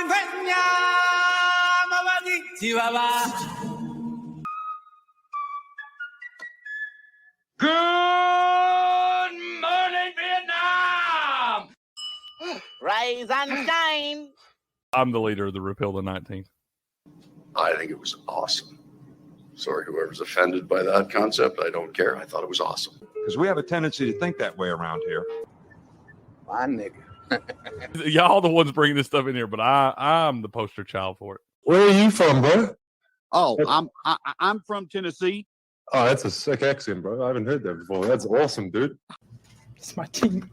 Good morning, Vietnam! Rise and shine. I'm the leader of the Repeal the 19th. I think it was awesome. Sorry, whoever's offended by that concept, I don't care. I thought it was awesome. Because we have a tendency to think that way around here. My nigga. Y'all the ones bringing this stuff in here, but I'm the poster child for it. Where are you from, bro? Oh, I'm from Tennessee. Oh, that's a sick accent, bro. I haven't heard that before. That's awesome, dude. It's my team.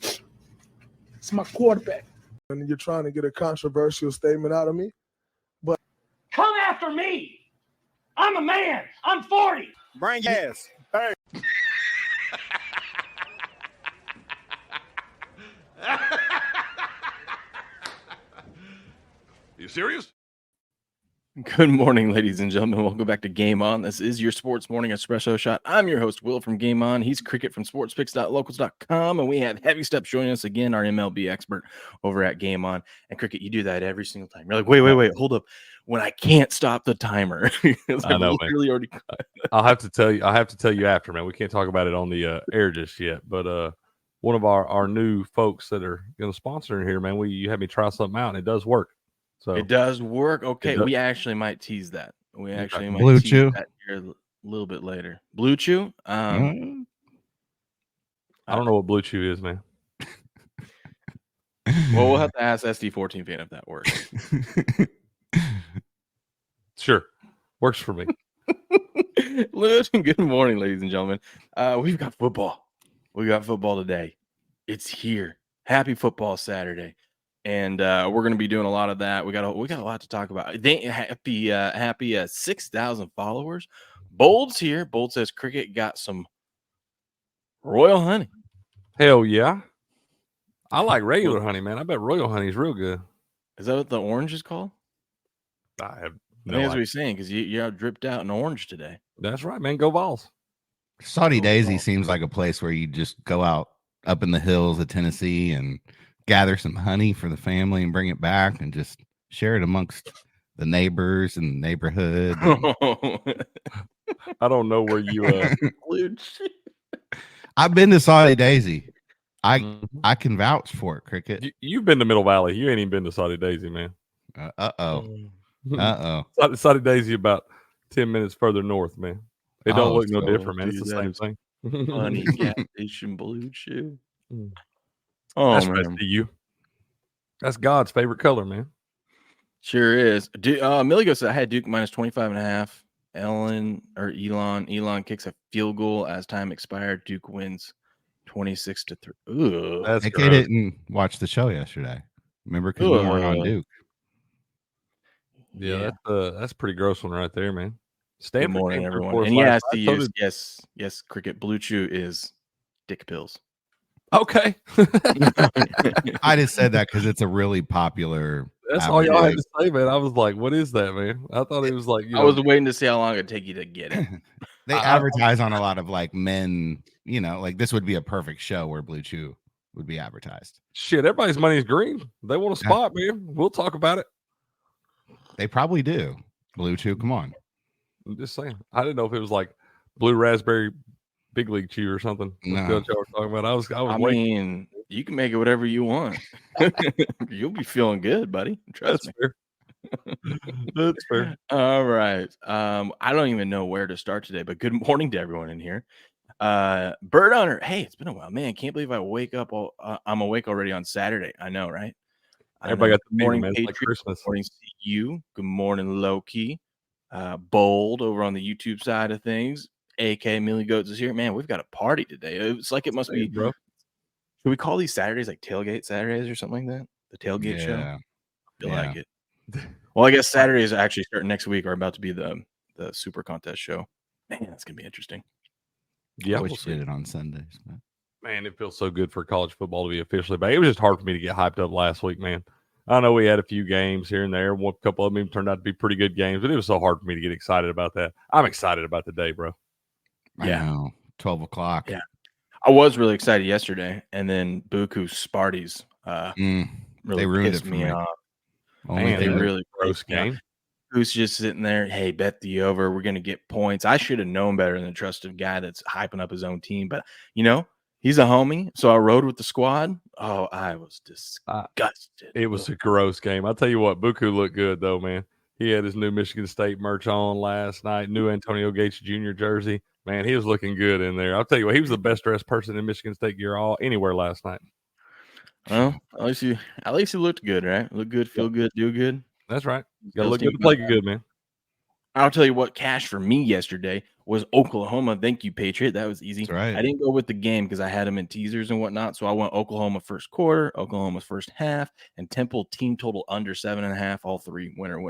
It's my quarterback. And you're trying to get a controversial statement out of me. But Come after me! I'm a man! I'm 40! Bring your ass. Hey. You serious? Good morning, ladies and gentlemen. Welcome back to Game On. This is your Sports Morning Espresso Shot. I'm your host, Will from Game On. He's Cricket from sportspicks.locals.com. And we have Heavy Steps joining us again, our MLB expert over at Game On. And Cricket, you do that every single time. You're like, wait, hold up. When I can't stop the timer. It's like, I know, literally already. I'll have to tell you after, man. We can't talk about it on the air just yet. But one of our new folks that are going to sponsor in here, man, you had me try something out, and it does work. So It does work. Okay, does. we actually might tease that. We actually might Blue tease Chew. that here a little bit later. Blue Chew? I don't know what Blue Chew is, man. Well, we'll have to ask SD14 fan if that works. Sure. Works for me. Good morning, ladies and gentlemen. We've got football. We got football today. It's here. Happy Football Saturday. And we're going to be doing a lot of that. We got a lot to talk about. Happy 6,000 followers. Bold's here. Bold says Cricket got some royal honey. Hell yeah. I like regular honey, man. I bet royal honey is real good. Is that what the orange is called? I have I no think that's what idea. he's saying because you dripped out in orange today. That's right, man. Go Vols. Saudi Daisy seems like a place where you just go out up in the hills of Tennessee and gather some honey for the family and bring it back and just share it amongst the neighbors and the neighborhood. I don't know where you I've been to Saudi Daisy. I can vouch for it, Cricket. You've been to Middle Valley. You ain't even been to Saudi Daisy, man. Saudi Daisy about 10 minutes further north, man. It don't look no different, man. It's the same thing. Honey Nation Blue Chew. Oh, that's man. You. That's God's favorite color, man. Sure is. Millie goes, I had Duke minus 25.5. Elon kicks a field goal as time expired. Duke wins 26-3. Ooh, I didn't watch the show yesterday. Remember, because we weren't on Duke. Yeah, that's a pretty gross one right there, man. Good morning, everyone. And yes, Cricket. Blue Chew is dick pills. Okay. I just said that because it's a really popular. That's all y'all had to say, man. I was like, what is that, man? I thought it was like, I was waiting to see how long it'd take you to get it. They advertise on a lot of like men, like this would be a perfect show where Blue Chew would be advertised. Shit, everybody's money is green. They want a spot, man. We'll talk about it. They probably do. Blue Chew, come on. I'm just saying. I didn't know if it was like blue raspberry big league chew or something. No. That's what y'all were talking about. I was waiting. Mean, you can make it whatever you want. You'll be feeling good, buddy. Trust me. Fair. That's fair. All right. I don't even know where to start today, but good morning to everyone in here. Bird Hunter. Hey, it's been a while, man. Can't believe I wake up. I'm awake already on Saturday. I know, right? Everybody got the morning, man. Patriot. Like Christmas. Good morning, CU. Good morning, Loki. Bold over on the YouTube side of things. AK Millie Goats is here. Man, we've got a party today. It's like it must be, bro. Should we call these Saturdays like tailgate Saturdays or something like that? The tailgate show. I feel like it. Well, I guess Saturdays actually starting next week are about to be the super contest show. Man, that's gonna be interesting. Yeah, I wish we did it on Sundays. But. Man, it feels so good for college football to be officially back. It was just hard for me to get hyped up last week, man. I know we had a few games here and there. A couple of them turned out to be pretty good games, but it was so hard for me to get excited about that. I'm excited about the day, bro. Yeah, I know. 12 o'clock. Yeah, I was really excited yesterday, and then Buku Sparties really ruined pissed it for me me. off. Only Man, They thing really gross pissed me off. game. Who's just sitting there? Hey, bet the over. We're gonna get points. I should have known better than to trust a guy that's hyping up his own team. But he's a homie, so I rode with the squad. Oh, I was disgusted. It was a gross game. I'll tell you what, Buku looked good though, man. He had his new Michigan State merch on last night, new Antonio Gates Jr. jersey. Man, he was looking good in there. I'll tell you what, he was the best dressed person in Michigan State gear anywhere last night. Well, at least he looked good, right? Look good, feel good, do good. That's right. Got to Those look good teams to play matter. good, man. I'll tell you what, cash for me yesterday was Oklahoma. Thank you, Patriot. That was easy. That's right. I didn't go with the game because I had them in teasers and whatnot. So I went Oklahoma first quarter, Oklahoma first half, and Temple team total under 7.5. All three winner.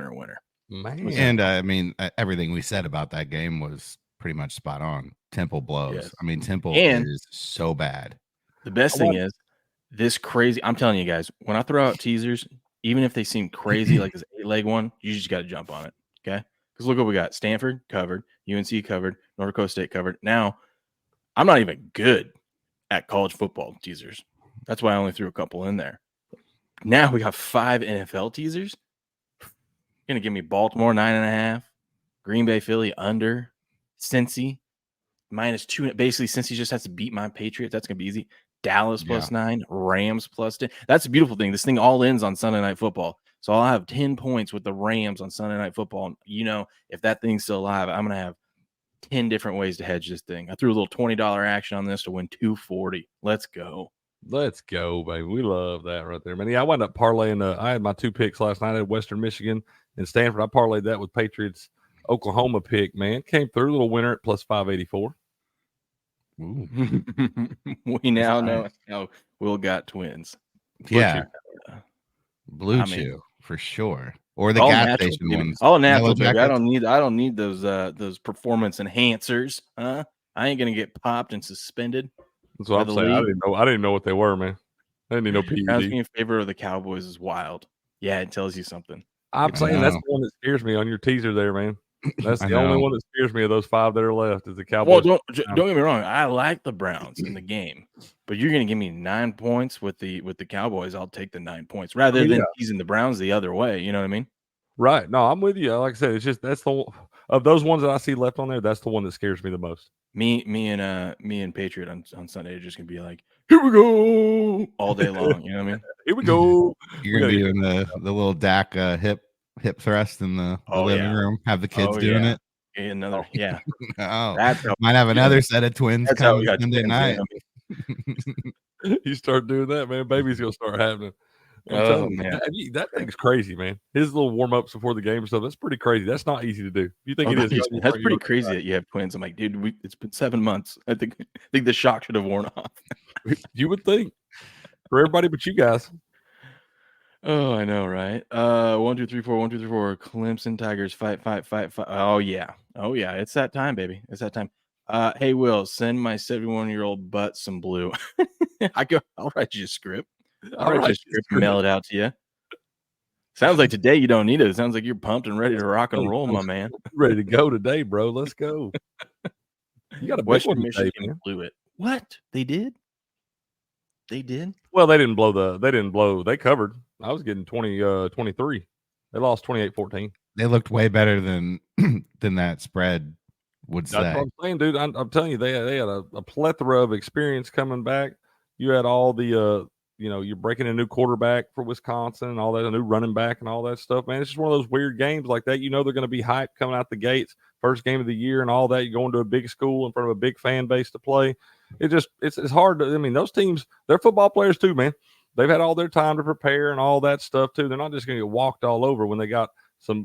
Man. And I mean, everything we said about that game was pretty much spot on. Temple blows. Yes. I mean, Temple And is so bad. the best thing is this crazy. I'm telling you guys, when I throw out teasers, even if they seem crazy, like this 8-leg one, you just got to jump on it. Okay. Because look what we got. Stanford covered, UNC covered, North Dakota State covered. Now, I'm not even good at college football teasers. That's why I only threw a couple in there. Now we got 5 NFL teasers. Going to give me Baltimore 9.5, Green Bay, Philly under, Cincy -2. Basically, Cincy just has to beat my Patriots. That's going to be easy. Dallas +9, Rams +10. That's the beautiful thing. This thing all ends on Sunday Night Football. So I'll have 10 points with the Rams on Sunday Night Football. And, if that thing's still alive, I'm going to have 10 different ways to hedge this thing. I threw a little $20 action on this to win $240. Let's go. Let's go, baby. We love that right there, man. Yeah, I wound up parlaying. I had my 2 picks last night at Western Michigan and Stanford. I parlayed that with Patriots Oklahoma pick, man. Came through, little winner at +584. Ooh. We now know how Will got twins. Yeah. Blue I Chew mean, for sure. Or the all gas natural, station baby. ones. All natural, Yellow baby. I Jackets. don't need those performance enhancers. I ain't gonna get popped and suspended. That's what I'm the saying. I league. didn't know what they were, man. I didn't know Browns PED. being in favor of the Cowboys is wild. Yeah, it tells you something. I'm saying that's the one that scares me on your teaser there, man. That's the only one that scares me of those 5 that are left is the Cowboys. Well, don't get me wrong. I like the Browns in the game, but you're gonna give me 9 points with the Cowboys. I'll take the 9 points rather than teasing the Browns the other way. You know what I mean? Right. No, I'm with you. Like I said, it's just that's of those ones that I see left on there. That's the one that scares me the most. Me and Patriot on Sunday are just gonna be like, here we go all day long. You know what I mean? Here we go. You're gonna be doing the little Dak hip thrust in the living room. Have the kids doing it. Another, yeah. Oh, That's how, might have another set of twins that's how come we got Sunday twins, night. You start doing that, man. Baby's gonna start happening. Oh man, that thing's crazy, man. His little warm ups before the game and stuff. That's pretty crazy. That's not easy to do. You think it is? That's pretty crazy that you have twins. I'm like, dude, it's been 7 months. I think the shock should have worn off. You would think for everybody but you guys. Oh, I know, right? 1, 2, 3, 4. 1, 2, 3, 4. Clemson Tigers fight. Oh yeah. It's that time, baby. It's that time. Hey, Will, send my 71-year-old butt some blue. I'll write you a script. I'll write you a script and mail it out to you. Sounds like today you don't need it. It sounds like you're pumped and ready to rock and roll, my man. Ready to go today, bro. Let's go. You got a Western Michigan blew it. What? They did? Well, they didn't blow. They covered. I was getting 23. They lost 28-14. They looked way better than that spread would say. That's what I'm saying, dude. I'm telling you, they had a plethora of experience coming back. You had all the you're breaking a new quarterback for Wisconsin and all that, a new running back and all that stuff, man. It's just one of those weird games like that. They're going to be hyped coming out the gates, first game of the year and all that. You're going to a big school in front of a big fan base to play. It's hard to, those teams, they're football players too, man. They've had all their time to prepare and all that stuff too. They're not just going to get walked all over when they got some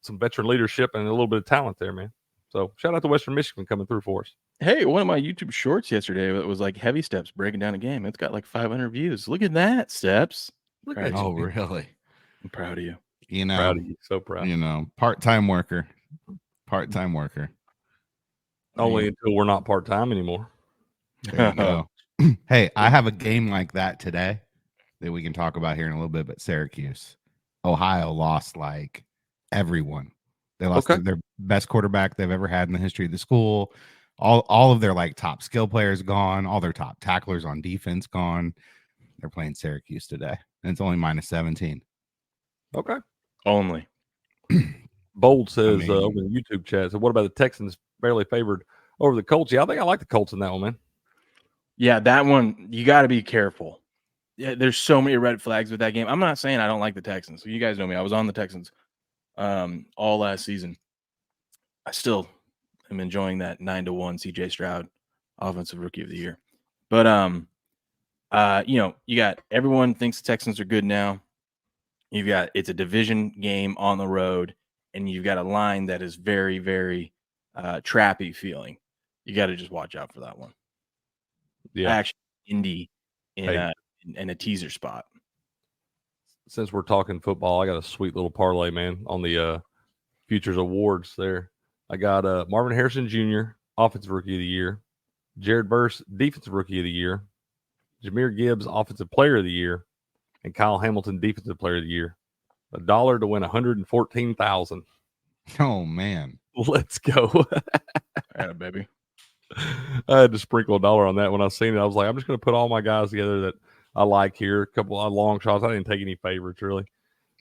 veteran leadership and a little bit of talent there, man. So shout out to Western Michigan coming through for us. Hey, one of my YouTube shorts yesterday that was like heavy steps breaking down a game. It's got like 500 views. Look at that, Steps. Look at you. Really? I'm proud of you. Proud of you. So proud. Part-time worker. Only until we're not part-time anymore. There you go. Hey, I have a game like that today that we can talk about here in a little bit, but Syracuse. Ohio lost like everyone. They lost their best quarterback they've ever had in the history of the school. All of their like top skill players gone, all their top tacklers on defense gone. They're playing Syracuse today, and it's only -17. Okay. Only. Bold says mean- over in the YouTube chat. So what about the Texans barely favored over the Colts? Yeah, I think I like the Colts in that one, man. Yeah, that one, you got to be careful. Yeah, there's so many red flags with that game. I'm not saying I don't like the Texans. You guys know me. I was on the Texans all last season. I still am enjoying that 9-1 CJ Stroud offensive rookie of the year. But you got everyone thinks the Texans are good now. It's a division game on the road, and you've got a line that is very, very trappy feeling. You got to just watch out for that one. Yeah. Actually, Indy in a teaser spot. Since we're talking football, I got a sweet little parlay, man, on the Futures Awards there. I got Marvin Harrison Jr., Offensive Rookie of the Year, Jared Verse, Defensive Rookie of the Year, Jahmyr Gibbs, Offensive Player of the Year, and Kyle Hamilton, Defensive Player of the Year. $1 to win $114,000. Oh man, Let's go. Yeah, baby. I had to sprinkle $1 on that when I seen it. I was like, I'm just going to put all my guys together that I like here. A couple of long shots. I didn't take any favorites really,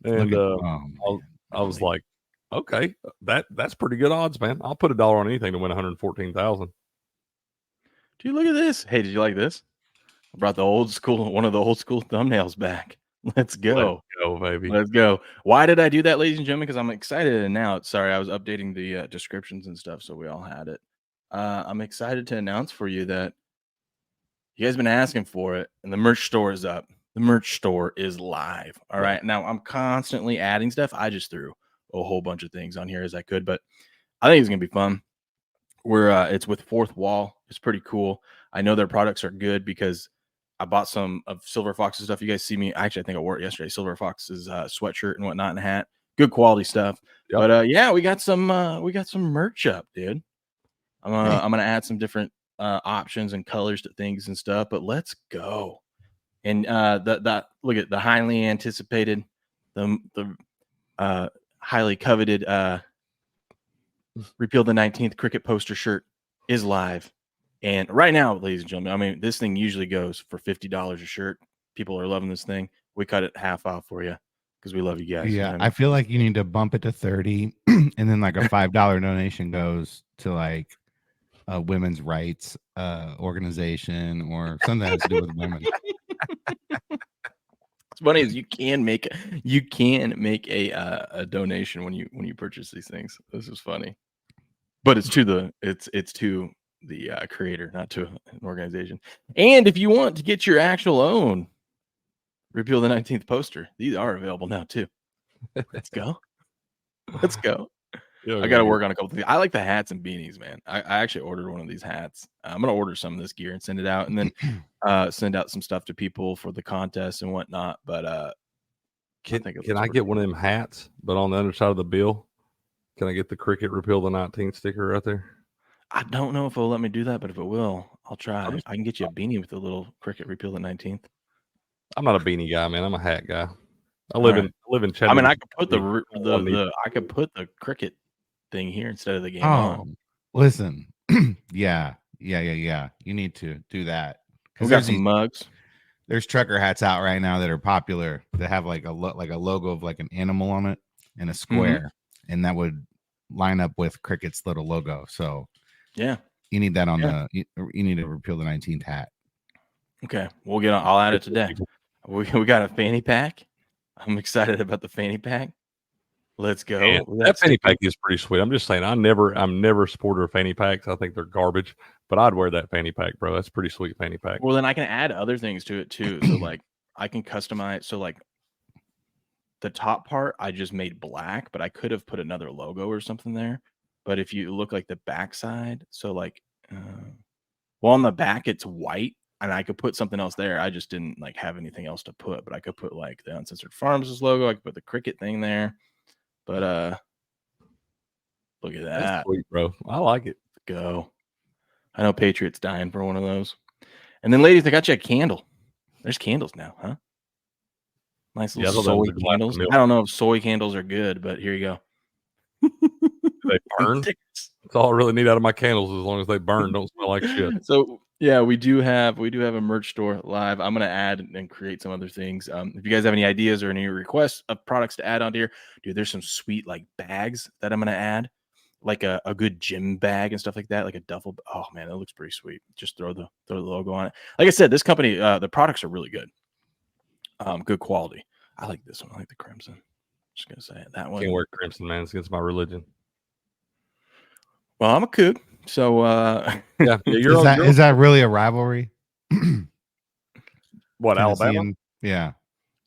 and I was like, okay, that's pretty good odds, man. I'll put $1 on anything to win $114,000. Dude, look at this. Hey, did you like this? I brought one of the old school thumbnails back. Let's go. Let's go, baby. Let's go. Why did I do that, ladies and gentlemen? Because I'm excited to announce. Sorry, I was updating the descriptions and stuff, so we all had it. I'm excited to announce for you that you guys been asking for it, and the merch store is up. The merch store is live. All right. Now, I'm constantly adding stuff. I just threw a whole bunch of things on here as I could, but I think it's going to be fun. It's with Fourth Wall. It's pretty cool. I know their products are good because I bought some of Silver Fox's stuff. You guys see me. Actually, I think I wore it yesterday. Silver Fox's sweatshirt and whatnot and hat. Good quality stuff. Yep. But yeah, we got some merch up, dude. I'm gonna add some different options and colors to things and stuff. But let's go. And look at the highly anticipated, the highly coveted Repeal the 19th cricket poster shirt is live. And right now, ladies and gentlemen, I mean, this thing usually goes for $50 a shirt. People are loving this thing. We cut it half off for you because we love you guys. Yeah, you know? I feel like you need to bump it to 30, and then like a $5 donation goes to like a women's rights organization or something that has to do with women. What's funny is you can make a donation when you purchase these things. This is funny, but it's to the creator, not to an organization. And if you want to get your actual own Repeal the 19th poster, these are available now too. Let's go. Let's go. Yeah, I got to work on a couple things. I like the hats and beanies, man. I actually ordered one of these hats. I'm going to order some of this gear and send it out, and then send out some stuff to people for the contest and whatnot. But can I get one of them hats, but on the other side of the bill, can I get the Cricket Repeal the 19th sticker right there? I don't know if it'll let me do that, but if it will, I'll try. I can get you a beanie with a little Cricket Repeal the 19th. I'm not a beanie guy, man. I'm a hat guy. I live in Chattanooga. I mean, I could put I could put the cricket thing here instead of the game on. Listen, yeah. You need to do that. We got some mugs. There's trucker hats out right now that are popular that have like a logo of like an animal on it and a square, and that would line up with Cricket's little logo. So yeah, you need that on you need to Repeal the 19th hat. Okay, we'll get on. I'll add it today. We got a fanny pack. I'm excited about the fanny pack. Let's go. Man, that fanny pack is pretty sweet. I'm just saying, I'm never a supporter of fanny packs. I think they're garbage, but I'd wear that fanny pack, bro. That's a pretty sweet fanny pack. Well, then I can add other things to it too. So like I can customize. So like the top part, I just made black, but I could have put another logo or something there. But if you look like the backside, so like, well, on the back it's white, and I could put something else there. I just didn't like have anything else to put, but I could put like the Uncensored Farms logo. I could put the cricket thing there. But look at that. That's sweet, bro. I like it. Go. I know Patriot's dying for one of those. And then, ladies, I got you a candle. There's candles now, huh? Nice little soy candles. I don't know if soy candles are good, but here you go. They burn. That's all I really need out of my candles, as long as they burn, don't smell like shit. So Yeah, we do have a merch store live. I'm gonna add and create some other things. If you guys have any ideas or any requests of products to add on here, dude, there's some sweet like bags that I'm gonna add, like a good gym bag and stuff like that, like a duffel. Oh man, that looks pretty sweet. Just throw the logo on it. Like I said, this company, the products are really good. Good quality. I like this one. I like the crimson. Just gonna say it. That one. Can't wear crimson, man. It's against my religion. Well, I'm a Coug, so Yeah, Is that really a rivalry? What, Tennessee Alabama? and- yeah.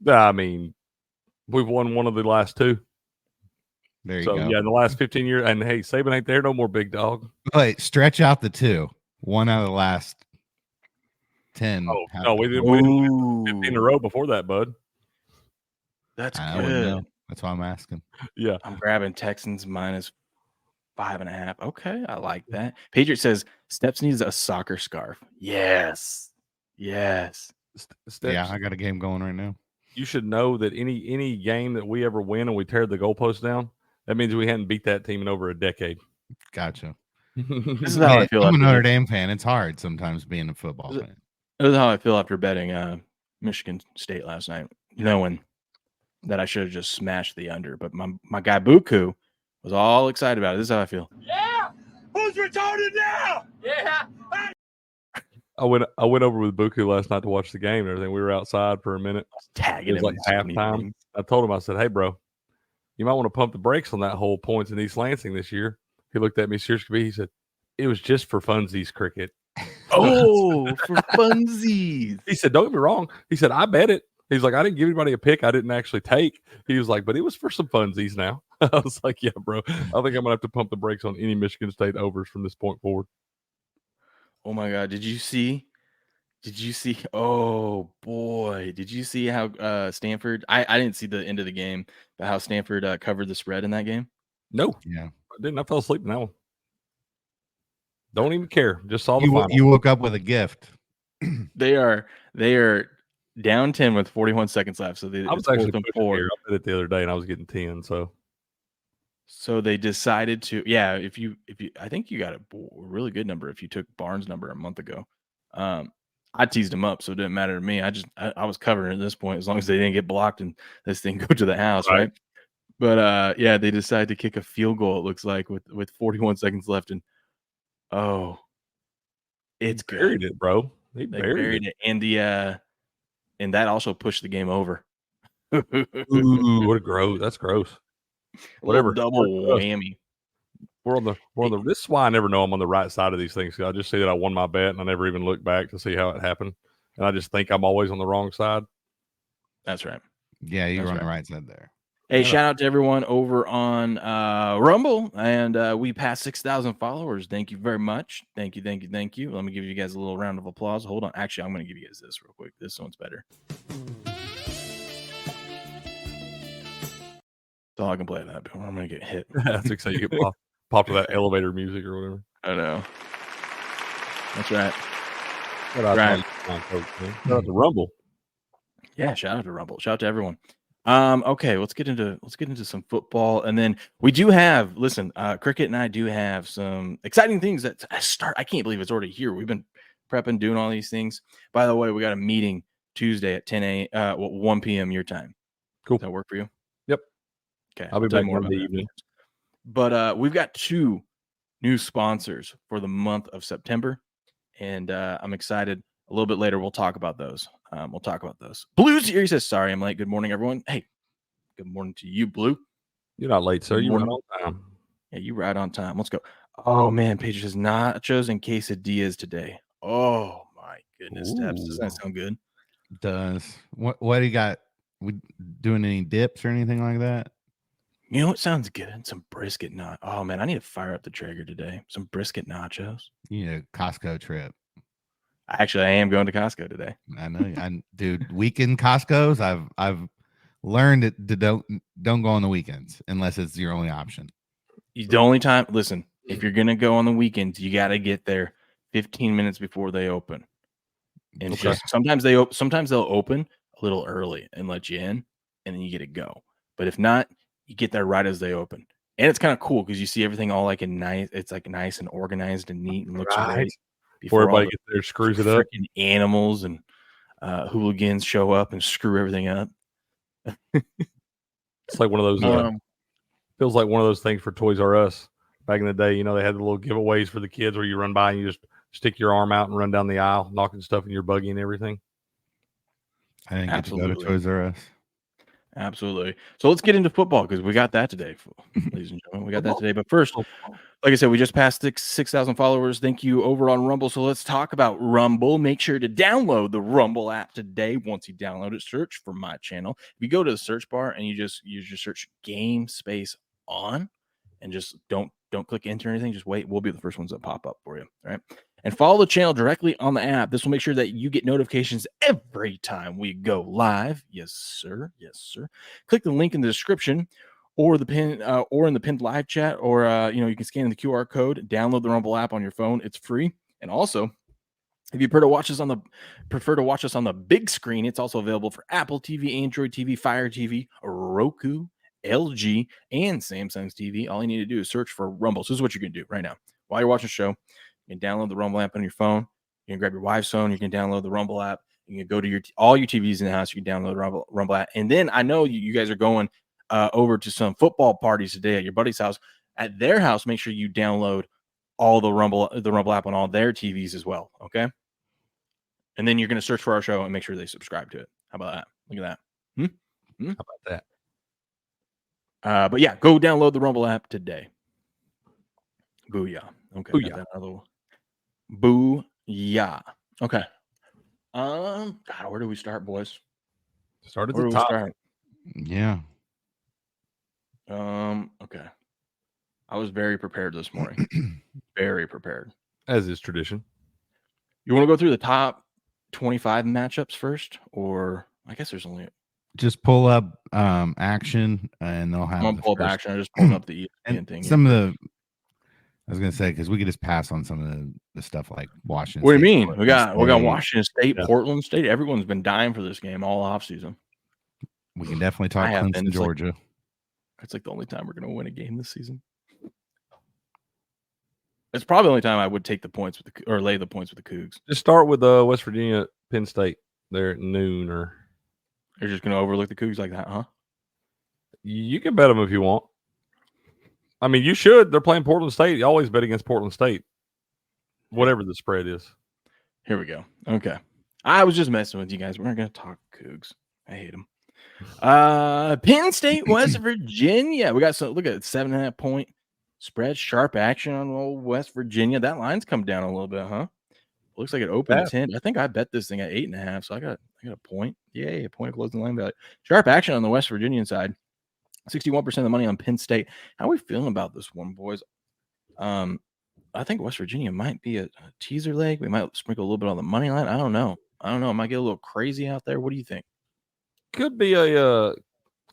I mean, we've won one of the last two. There you So go. yeah, in the last 15 years, and hey, Saban ain't there no more, big dog. Wait, stretch out the two. One out of the last 10. Oh no, we didn't 15 in a row before that, bud. That's I wouldn't know. good. That's why I'm asking. Yeah, I'm grabbing Texans -5.5. Okay, I like that. Patriot says Steps needs a soccer scarf. Yes. Steps, Yeah, I got a game going right now. you should know that any game that we ever win and we tear the goalpost down, that means we hadn't beat that team in over a decade. Gotcha. This is how I feel. I'm a after Notre this. Dame fan. It's hard sometimes being a football fan. This is how I feel after betting Michigan State last night, knowing that I should have just smashed the under. But my guy Buku was all excited about it. This is how I feel. Yeah. Who's retarded now? Yeah. I went over with Buku last night to watch the game and everything. We were outside for a minute. Tagging It was like halftime. I told him, I said, "Hey, bro, you might want to pump the brakes on that whole points in East Lansing this year." He looked at me seriously. He said, "It was just for funsies, cricket." Oh, for funsies. He said, "Don't get me wrong." He said, "I bet it." He's like, "I didn't give anybody a pick I didn't actually take." He was like, "But it was for some funsies now." I was like, "Yeah, bro. I think I'm gonna have to pump the brakes on any Michigan State overs from this point forward." Oh my God. Did you see? Oh boy. Did you see how Stanford? I didn't see the end of the game, but how Stanford covered the spread in that game? No, Yeah. I didn't. I fell asleep in that one. Don't even care. Just saw the You, final. you woke up with a gift. They are down 10 with 41 seconds left. So I was it's actually 4th and pushing 4. here. I did it the other day, and I was getting 10. So they decided to, yeah. If you, I think you got a really good number if you took Barnes' number a month ago. I teased him up, so it didn't matter to me. I was covering at this point as long as they didn't get blocked and this thing go to the house, right? But yeah, they decided to kick a field goal. It looks like with 41 seconds left, and it's good. Buried it, bro. They buried it, and that also pushed the game over. Ooh, what a gross! That's gross. Whatever, double whammy. We're on the. This is why I never know I'm on the right side of these things. I just see that I won my bet, and I never even look back to see how it happened, and I just think I'm always on the wrong side. That's right. Yeah, you were on the right side there. Hey, shout out to everyone over on Rumble, and we passed 6,000 followers. Thank you very much. Thank you. Let me give you guys a little round of applause. Hold on. Actually, I'm going to give you guys this real quick. This one's better. That's all I can play that before I'm going to get hit. That's exciting. You get popped to that elevator music or whatever. I know. That's right. Shout out to Rumble. Yeah, shout out to Rumble. Shout out to everyone. Okay, let's get into some football, and then we do have Cricket and I do have some exciting things that start. I can't believe it's already here. We've been prepping, doing all these things. By the way, we got a meeting Tuesday at 1 p.m. your time. Cool. Does that work for you? Yep. Okay, I'll be back Monday evening. But we've got 2 new sponsors for the month of September, and I'm excited. A little bit later, we'll talk about those. Blue's here. He says, "Sorry, I'm late. Good morning, everyone." Hey, good morning to you, Blue. You're not late, sir. You're right on time. Yeah, you right on time. Let's go. Oh man, Paige says nachos and quesadillas today. Oh my goodness, Steps. Doesn't that sound good? It does. What do you got? We doing any dips or anything like that? You know what sounds good? Some brisket Oh man, I need to fire up the Traeger today. Some brisket nachos. You need a Costco trip. Actually, I am going to Costco today. I know, dude. Weekend Costco's. I've learned to don't go on the weekends unless it's your only option. The only time. Listen, if you're gonna go on the weekends, you got to get there 15 minutes before they open. And just sometimes they'll open a little early and let you in, and then you get to go. But if not, you get there right as they open. And it's kind of cool because you see everything all like nice. It's like nice and organized and neat and looks great. Before all everybody the gets there, screws it up. freaking animals and hooligans show up and screw everything up. It's like one of those. Feels like one of those things for Toys R Us back in the day. You know, they had the little giveaways for the kids where you run by and you just stick your arm out and run down the aisle, knocking stuff in your buggy and everything. I didn't get to go to Toys R Us. Absolutely. So let's get into football because we got that today, ladies and gentlemen. We got that today. But first, like I said, we just passed 6,000 followers. Thank you over on Rumble. So let's talk about Rumble. Make sure to download the Rumble app today. Once you download it, search for my channel. If you go to the search bar and you just use your search game space on and just don't click enter or anything, just wait. We'll be the first ones that pop up for you. All right. And follow the channel directly on the app. This will make sure that you get notifications every time we go live. Yes, sir. Yes, sir. Click the link in the description or the pin or in the pinned live chat, or you can scan the QR code, download the Rumble app on your phone. It's free. And also, if you prefer to watch us on the big screen, it's also available for Apple TV, Android TV, Fire TV, Roku, LG, and Samsung's TV. All you need to do is search for Rumble. So this is what you're going to do right now. While you're watching the show, you can download the Rumble app on your phone. You can grab your wife's phone. You can download the Rumble app. You can go to all your TVs in the house. You can download the Rumble app. And then I know you guys are going over to some football parties today at your buddy's house. At their house, make sure you download all the Rumble app on all their TVs as well. Okay. And then you're going to search for our show and make sure they subscribe to it. How about that? Look at that. How about that? But yeah, go download the Rumble app today. Booyah. Okay. Booyah. Booyah. Okay. God, where do we start, boys? Start at the top. Yeah. Okay. I was very prepared this morning. Very prepared. As is tradition. You want to go through the top 25 matchups first? Or I guess there's only just pull up action and they'll have I'm gonna pull up action. I just pulled up the ESPN thing. Some of the I was gonna say because we could just pass on some of the stuff like Washington. What do you State, mean? We got Washington State, Portland State. Everyone's been dying for this game all offseason. We can definitely talk Clemson, Georgia. It's like the only time we're gonna win a game this season. It's probably the only time I would take the points or lay the points with the Cougs. Just start with West Virginia, Penn State there at noon, or you're just gonna overlook the Cougs like that, huh? You can bet them if you want. I mean, you should. They're playing Portland State. You always bet against Portland State, whatever the spread is. Here we go. Okay. I was just messing with you guys. We're not going to talk Cougs. I hate them. Penn State, West Virginia. We got look at 7.5 point spread. Sharp action on old West Virginia. That line's come down a little bit, huh? Looks like it opened at 10. I think I bet this thing at 8.5, so I got a point. Yay, a point of closing line value. Sharp action on the West Virginian side. 61% of the money on Penn State. How are we feeling about this one, boys? I think West Virginia might be a teaser leg. We might sprinkle a little bit on the money line. I don't know. It might get a little crazy out there. What do you think? Could be a.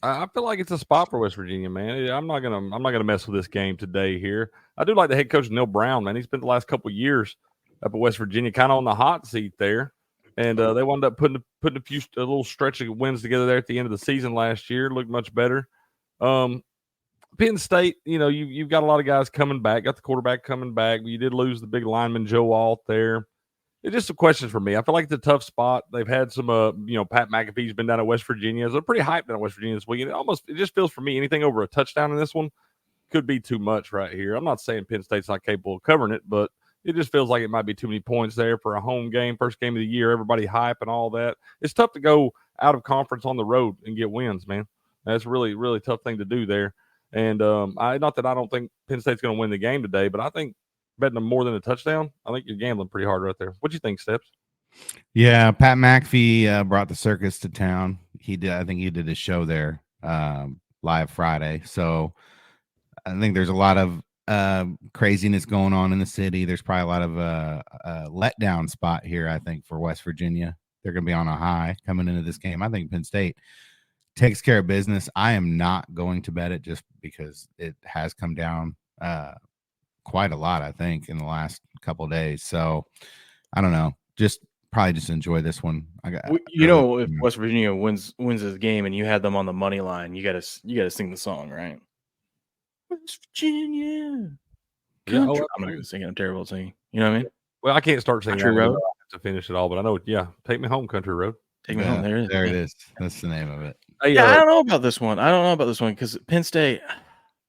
I feel like it's a spot for West Virginia, man. I'm not gonna mess with this game today. Here, I do like the head coach Neil Brown, man. He spent the last couple of years up at West Virginia, kind of on the hot seat there, and they wound up putting a little stretch of wins together there at the end of the season last year. Looked much better. Penn State, you've got a lot of guys coming back, got the quarterback coming back, but you did lose the big lineman Joe Alt there. It's just some questions for me. I feel like it's a tough spot. They've had some, Pat McAfee's been down at West Virginia. So they're pretty hyped down at West Virginia this week. It just feels for me anything over a touchdown in this one could be too much right here. I'm not saying Penn State's not capable of covering it, but it just feels like it might be too many points there for a home game, first game of the year, everybody hype and all that. It's tough to go out of conference on the road and get wins, man. That's a really, really tough thing to do there. And not that I don't think Penn State's going to win the game today, but I think betting them more than a touchdown, I think you're gambling pretty hard right there. What do you think, Steps? Yeah, Pat McAfee brought the circus to town. I think he did a show there live Friday. So I think there's a lot of craziness going on in the city. There's probably a lot of a letdown spot here, I think, for West Virginia. They're going to be on a high coming into this game. I think Penn State takes care of business. I am not going to bet it just because it has come down quite a lot, I think, in the last couple of days. So I don't know. Probably just enjoy this one. If West Virginia wins this game and you had them on the money line, you gotta sing the song, right? West Virginia. Yeah, I'm not gonna sing it. I'm terrible at singing. You know what I mean? Well, I can't start saying Country that Road. I have to finish it all, but I know. Yeah, Take Me Home, Country Road. Take Me Home. There it is. There it is. That's the name of it. Hey, Yeah, I don't know about this one. Because Penn State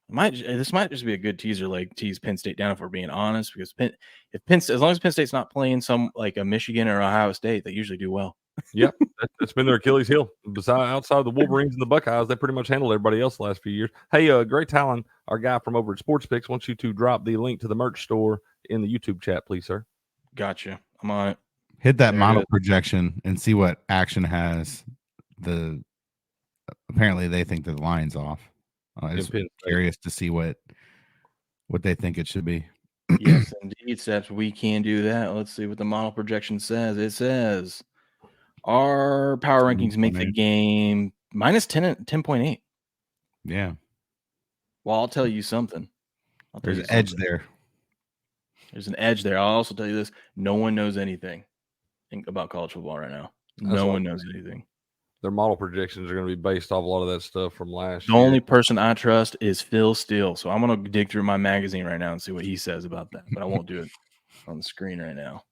might just be a good teaser, like tease Penn State down if we're being honest. Because as long as Penn State's not playing some like a Michigan or Ohio State, they usually do well. Yep, that's been their Achilles heel. Outside of the Wolverines and the Buckeyes, they pretty much handled everybody else the last few years. Hey, Gray Talon, our guy from over at Sports Picks, wants you to drop the link to the merch store in the YouTube chat, please, sir. Gotcha. I'm on it. Hit that There it model is. projection and see what action has. Apparently they think the line's off. I'm just curious to see what they think it should be. Yes, indeed, Steps. We can do that. Let's see what the model projection says. It says our power rankings make the game minus 10.8. Yeah. Well, I'll tell you something. There's an edge there. There's an edge there. I'll also tell you this. No one knows anything about college football right now. No one knows anything. Their model projections are going to be based off a lot of that stuff from last The year. only person I trust is Phil Steele. So I'm going to dig through my magazine right now and see what he says about that. But I won't do it on the screen right now.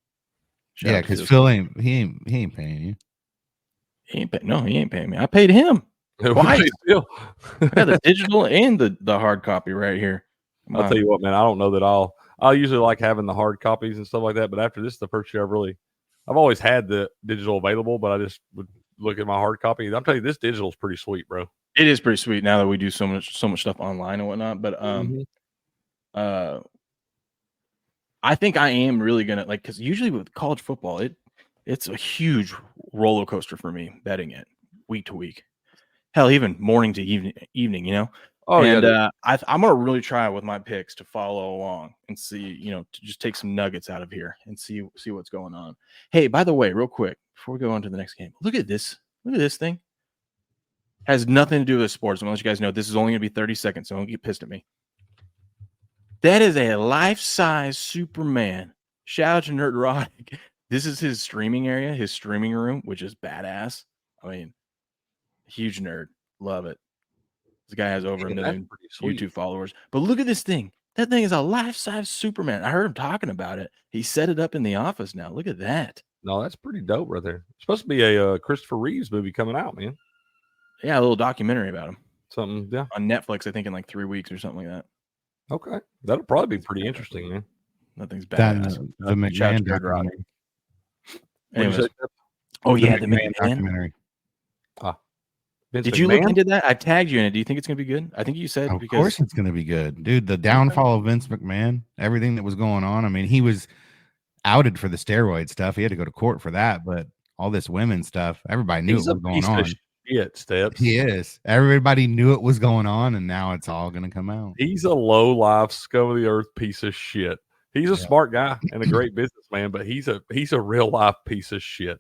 Yeah, because Phil ain't paying you. He ain't paying me. I paid him. Why? I got the digital and the hard copy right here. I'll tell you what, man. I don't know that I'll usually like having the hard copies and stuff like that. But after this, the first year I've always had the digital available, but I just would look at my hard copy. I'm telling you, this digital is pretty sweet, bro. It is pretty sweet now that we do so much stuff online and whatnot. But I think I am really gonna because usually with college football, it's a huge roller coaster for me betting it week to week. Hell, even morning to evening, you know. Oh, and yeah. I'm gonna really try with my picks to follow along and see, to just take some nuggets out of here and see what's going on. Hey, by the way, real quick before we go on to the next game, look at this. Look at this thing. Has nothing to do with sports. I'm gonna let you guys know this is only gonna be 30 seconds, so don't get pissed at me. That is a life-size Superman. Shout out to Nerdrotic. This is his streaming area, his streaming room, which is badass. I mean, huge nerd. Love it. This guy has over 1 million YouTube followers. But look at this thing. That thing is a life-size Superman. I heard him talking about it. He set it up in the office now. Look at that. No, that's pretty dope right there. It's supposed to be a Christopher Reeves movie coming out, man. Yeah, a little documentary about him. Something, yeah. On Netflix, I think in like 3 weeks or something like that. Okay. That'll probably be pretty interesting, man. That thing's badass. The McMahon documentary. Anyways. Oh, yeah, the McMahon documentary. Did you look into that? I tagged you in it. Do you think it's going to be good? I think you said Of course it's going to be good. Dude, the downfall of Vince McMahon, everything that was going on. I mean, he was outed for the steroid stuff. He had to go to court for that, but all this women stuff, everybody knew it was going on. Steps. He is. Everybody knew it was going on, and now it's all going to come out. He's a low-life, scum of the earth piece of shit. He's a smart guy and a great businessman, but he's a real-life piece of shit.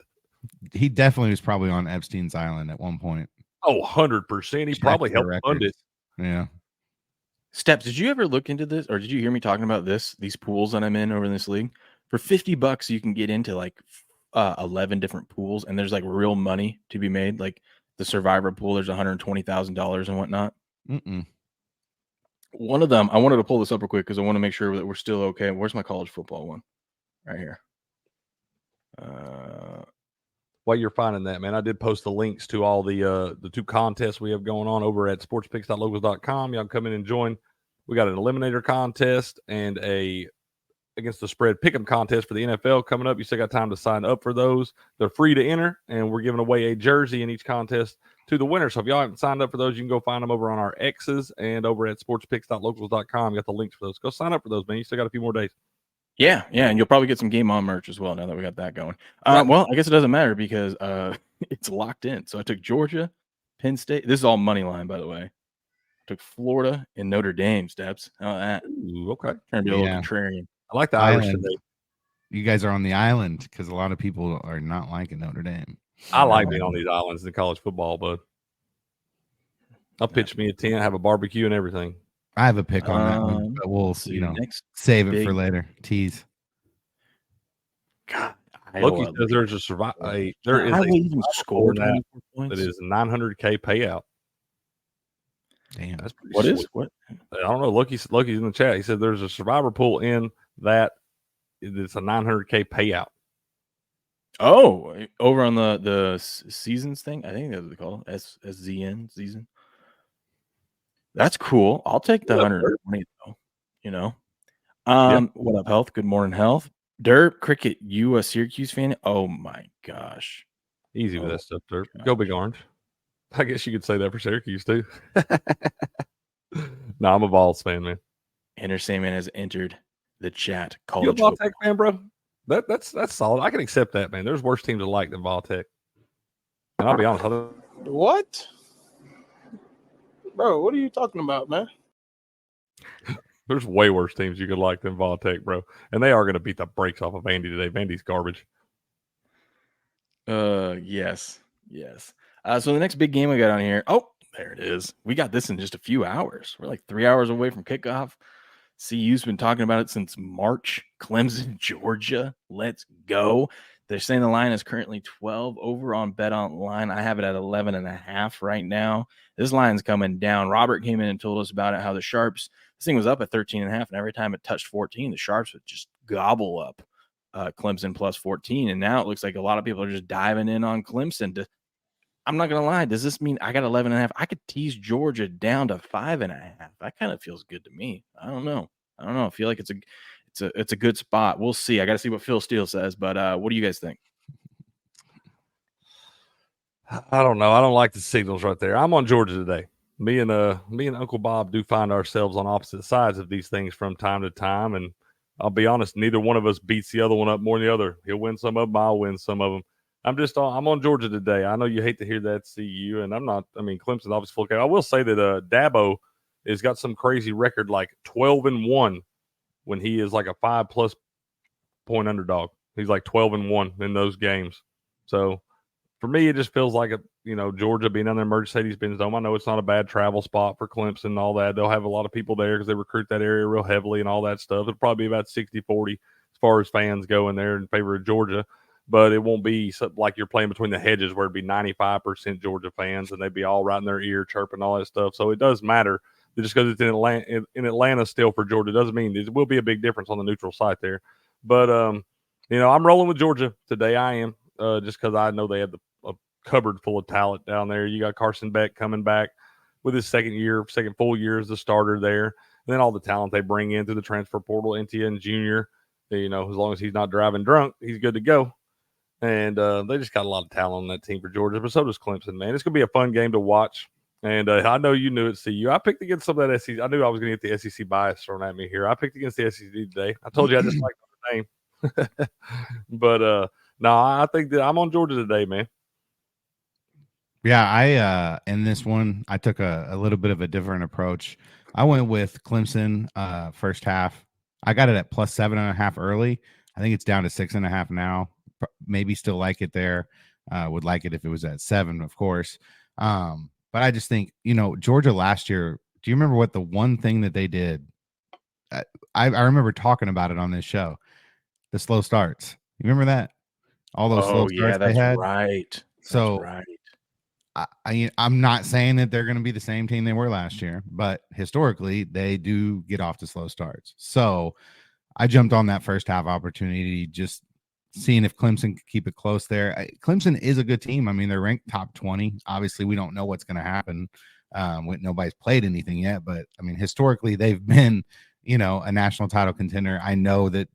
He definitely was probably on Epstein's Island at one point. Oh, 100%. He probably helped fund it. Yeah. Steps, did you ever look into this, or did you hear me talking about these pools that I'm in over in this league? For $50, you can get into like 11 different pools, and there's like real money to be made. Like the Survivor pool, there's $120,000 and whatnot. One of them, I wanted to pull this up real quick because I want to make sure that we're still okay. Where's my college football one? Right here. While you're finding that, man, I did post the links to all the 2 contests we have going on over at sportspicks.locals.com. Y'all come in and join. We got an eliminator contest and a against the spread pick'em contest for the NFL coming up. You still got time to sign up for those. They're free to enter, and we're giving away a jersey in each contest to the winner. So if y'all haven't signed up for those, you can go find them over on our X's and over at sportspicks.locals.com. You got the links for those. Go sign up for those, man. You still got a few more days. Yeah, and you'll probably get some Game On merch as well now that we got that going. Well, I guess it doesn't matter because it's locked in. So I took Georgia, Penn State. This is all money line, by the way. I took Florida and Notre Dame, Steps. How about that? Ooh, okay. Trying to be a little contrarian. I like the Irish today. You guys are on the island because a lot of people are not liking Notre Dame. I like being on these islands in college football, bud. I'll pitch me a tent, have a barbecue and everything. I have a pick on that one, but we'll save it for later. Tease. God, Loki says there's a there is even score that is 900K payout. Damn, that's pretty What sweet. is what? I don't know. Loki's in the chat. He said there's a survivor pool in that it's a $900K payout. Oh, over on the seasons thing. I think that's what they call it. SZN season. That's cool. I'll take the 120 though. You know. What up, Health? Good morning, Health. Dirt Cricket, you a Syracuse fan? Oh my gosh. Easy with that stuff, Dirt. Go Big Orange. I guess you could say that for Syracuse too. No, I'm a Vols fan, man. Enter Sandman has entered the chat. You a College Vol Tech fan, bro? That's solid. I can accept that, man. There's worse teams to like than Vol Tech. And I'll be honest. What? Bro, what are you talking about, man? There's way worse teams you could like than Vol Tech, bro. And they are going to beat the brakes off of Vandy today. Vandy's garbage. Yes. So the next big game we got on here. Oh, there it is. We got this in just a few hours. We're like 3 hours away from kickoff. CU's been talking about it since March. Clemson, Georgia. Let's go. They're saying the line is currently 12 over on Bet Online. I have it at 11.5 right now. This line's coming down. Robert came in and told us about it, how the Sharps, this thing was up at 13.5, and every time it touched 14, the Sharps would just gobble up Clemson plus 14. And now it looks like a lot of people are just diving in on Clemson. I'm not going to lie. Does this mean I got 11.5? I could tease Georgia down to 5.5. That kind of feels good to me. I don't know. I feel like it's a good spot. We'll see. I got to see what Phil Steele says, but what do you guys think? I don't know. I don't like the signals right there. I'm on Georgia today. Me and Uncle Bob do find ourselves on opposite sides of these things from time to time, and I'll be honest, neither one of us beats the other one up more than the other. He'll win some of them, I'll win some of them. I'm on Georgia today. I know you hate to hear that, CU, and I'm not. I mean, Clemson's obviously full. I will say that Dabo has got some crazy record, like 12-1, when he is like a 5+ point underdog. He's like 12-1 in those games. So for me, it just feels like Georgia being on their Mercedes-Benz Dome. I know it's not a bad travel spot for Clemson and all that. They'll have a lot of people there because they recruit that area real heavily and all that stuff. It'll probably be about 60-40 as far as fans go in there in favor of Georgia. But it won't be like you're playing between the hedges where it'd be 95% Georgia fans and they'd be all right in their ear chirping all that stuff. So it does matter. Just because it's in Atlanta still for Georgia doesn't mean it will be a big difference on the neutral site there. But, I'm rolling with Georgia today. I am just because I know they have a cupboard full of talent down there. You got Carson Beck coming back with his second full year as the starter there. And then all the talent they bring in through the transfer portal, Etienne Jr., as long as he's not driving drunk, he's good to go. And they just got a lot of talent on that team for Georgia, but so does Clemson, man. It's going to be a fun game to watch. And I know you knew it, CU. I picked against some of that SEC. I knew I was going to get the SEC bias thrown at me here. I picked against the SEC today. I told you I just like the name. But, no, I think that I'm on Georgia today, man. Yeah, I in this one, I took a little bit of a different approach. I went with Clemson first half. I got it at plus 7.5 early. I think it's down to 6.5 now. Maybe still like it there. Would like it if it was at 7, of course. But I just think, Georgia last year, do you remember what the one thing that they did? I remember talking about it on this show, the slow starts. You remember that? All those slow starts they had? Right. So right. I'm not saying that they're going to be the same team they were last year, but historically they do get off to slow starts. So I jumped on that first half opportunity, just seeing if Clemson could keep it close there. Clemson is a good team. I mean, they're ranked top 20. Obviously, we don't know what's going to happen. Nobody's played anything yet, but I mean, historically, they've been, a national title contender. I know that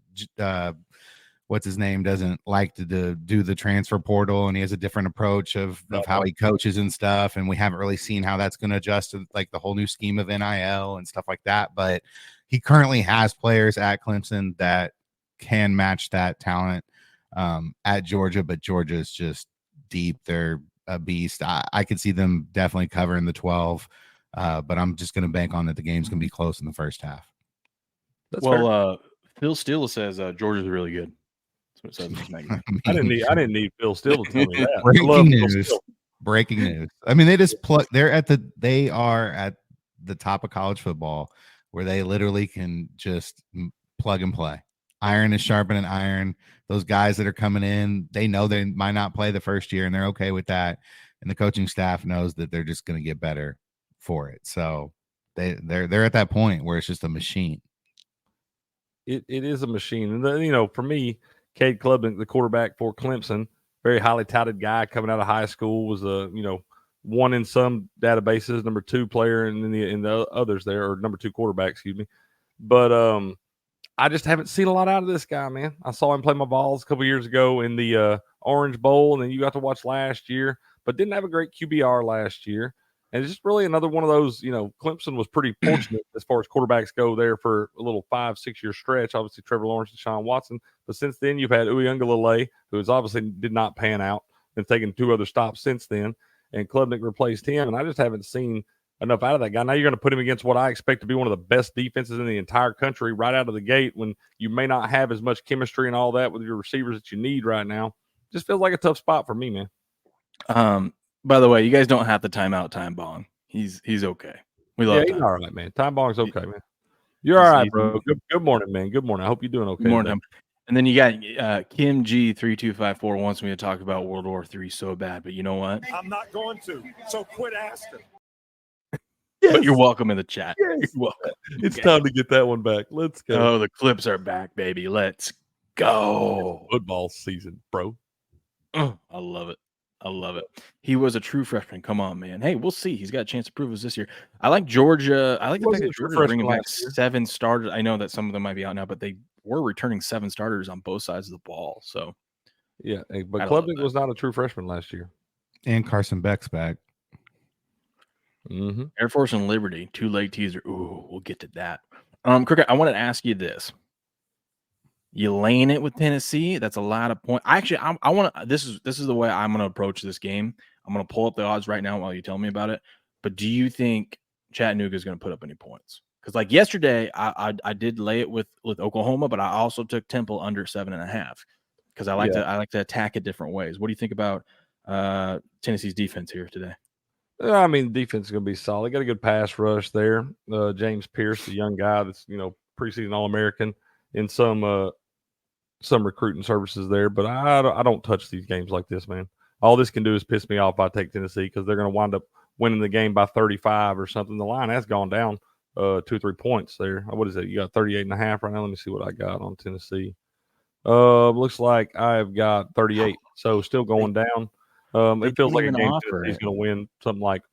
what's his name doesn't like to do the transfer portal, and he has a different approach of how he coaches and stuff. And we haven't really seen how that's going to adjust to like the whole new scheme of NIL and stuff like that. But he currently has players at Clemson that can match that talent at Georgia, but Georgia is just deep. They're a beast. I could see them definitely covering the 12, but I'm just going to bank on that the game's going to be close in the first half. That's fair. Phil Steele says Georgia's really good. That's what it says. I didn't need Phil Steele to tell me that. Breaking news. I mean, they are at the top of college football where they literally can just plug and play. Iron is sharpening iron. Those guys that are coming in, they know they might not play the first year, and they're okay with that. And the coaching staff knows that they're just going to get better for it. So they're at that point where it's just a machine. it is a machine. And for me, Cade Klubnik, the quarterback for Clemson, very highly touted guy coming out of high school, was one in some databases, number 2 player, and in the others there, or number 2 quarterback, excuse me. But I just haven't seen a lot out of this guy, man. I saw him play my balls a couple years ago in the Orange Bowl, and then you got to watch last year, but didn't have a great QBR last year. And it's just really another one of those, Clemson was pretty fortunate as far as quarterbacks go there for a little 5-6 year stretch. Obviously, Trevor Lawrence and Deshaun Watson. But since then, you've had Uiagalelei, who has obviously did not pan out, and taken 2 other stops since then. And Klubnik replaced him. And I just haven't seen enough out of that guy. Now you're going to put him against what I expect to be one of the best defenses in the entire country right out of the gate, when you may not have as much chemistry and all that with your receivers that you need right now. Just feels like a tough spot for me, man. By the way, you guys don't have to timeout Time Bong. He's okay. We love he's Time. all right, man. Time Bong's okay, man. You're all right, bro. Good morning, man. Good morning. I hope you're doing okay. Good morning. And then you got Kim G3254 wants me to talk about World War III so bad, but you know what? I'm not going to. So quit asking. Yes. But you're welcome in the chat. Yes. You're welcome. It's time to get that one back. Let's go. Oh, the clips are back, baby. Let's go. Football season, bro. I love it. I love it. He was a true freshman. Come on, man. Hey, we'll see. He's got a chance to prove us this year. I like Georgia. I like the fact that Georgia bringing back 7 starters. I know that some of them might be out now, but they were returning 7 starters on both sides of the ball. So, yeah, but Klubnik was not a true freshman last year. And Carson Beck's back. Mm-hmm. Air Force and Liberty, 2 late teaser. Ooh, we'll get to that. Cricket, I want to ask you this. You laying it with Tennessee? That's a lot of points. Actually, I want to. This is the way I'm going to approach this game. I'm going to pull up the odds right now while you tell me about it. But do you think Chattanooga is going to put up any points? Because like yesterday, I did lay it with Oklahoma, but I also took Temple under 7.5 because I like to attack it different ways. What do you think about Tennessee's defense here today? I mean, defense is going to be solid. Got a good pass rush there. James Pierce, the young guy that's preseason All-American in some recruiting services there. But I don't touch these games like this, man. All this can do is piss me off if I take Tennessee, because they're going to wind up winning the game by 35 or something. The line has gone down 2 or 3 points there. What is it? You got 38.5 right now. Let me see what I got on Tennessee. Looks like I've got 38. So still going down. It feels like a game Tennessee's going to win something like,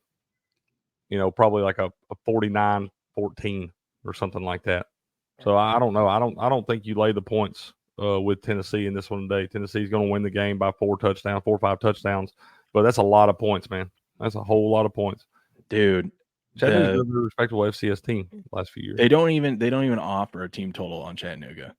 probably like a 49-14 or something like that. So I don't know. I don't think you lay the points with Tennessee in this one today. Tennessee's going to win the game by 4 or 5 touchdowns. But that's a lot of points, man. That's a whole lot of points, dude. Chattanooga's a respectable FCS team the last few years. They don't even offer a team total on Chattanooga.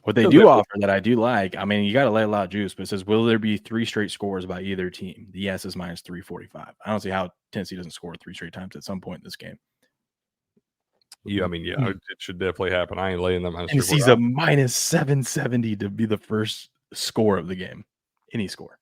What they do offer that I do like, I mean, you got to lay a lot of juice, but it says, will there be 3 straight scores by either team? The yes is minus 345. I don't see how Tennessee doesn't score 3 straight times at some point in this game. Yeah, I mean, it should definitely happen. I ain't laying them. Tennessee's a minus 770 to be the first score of the game. Any score.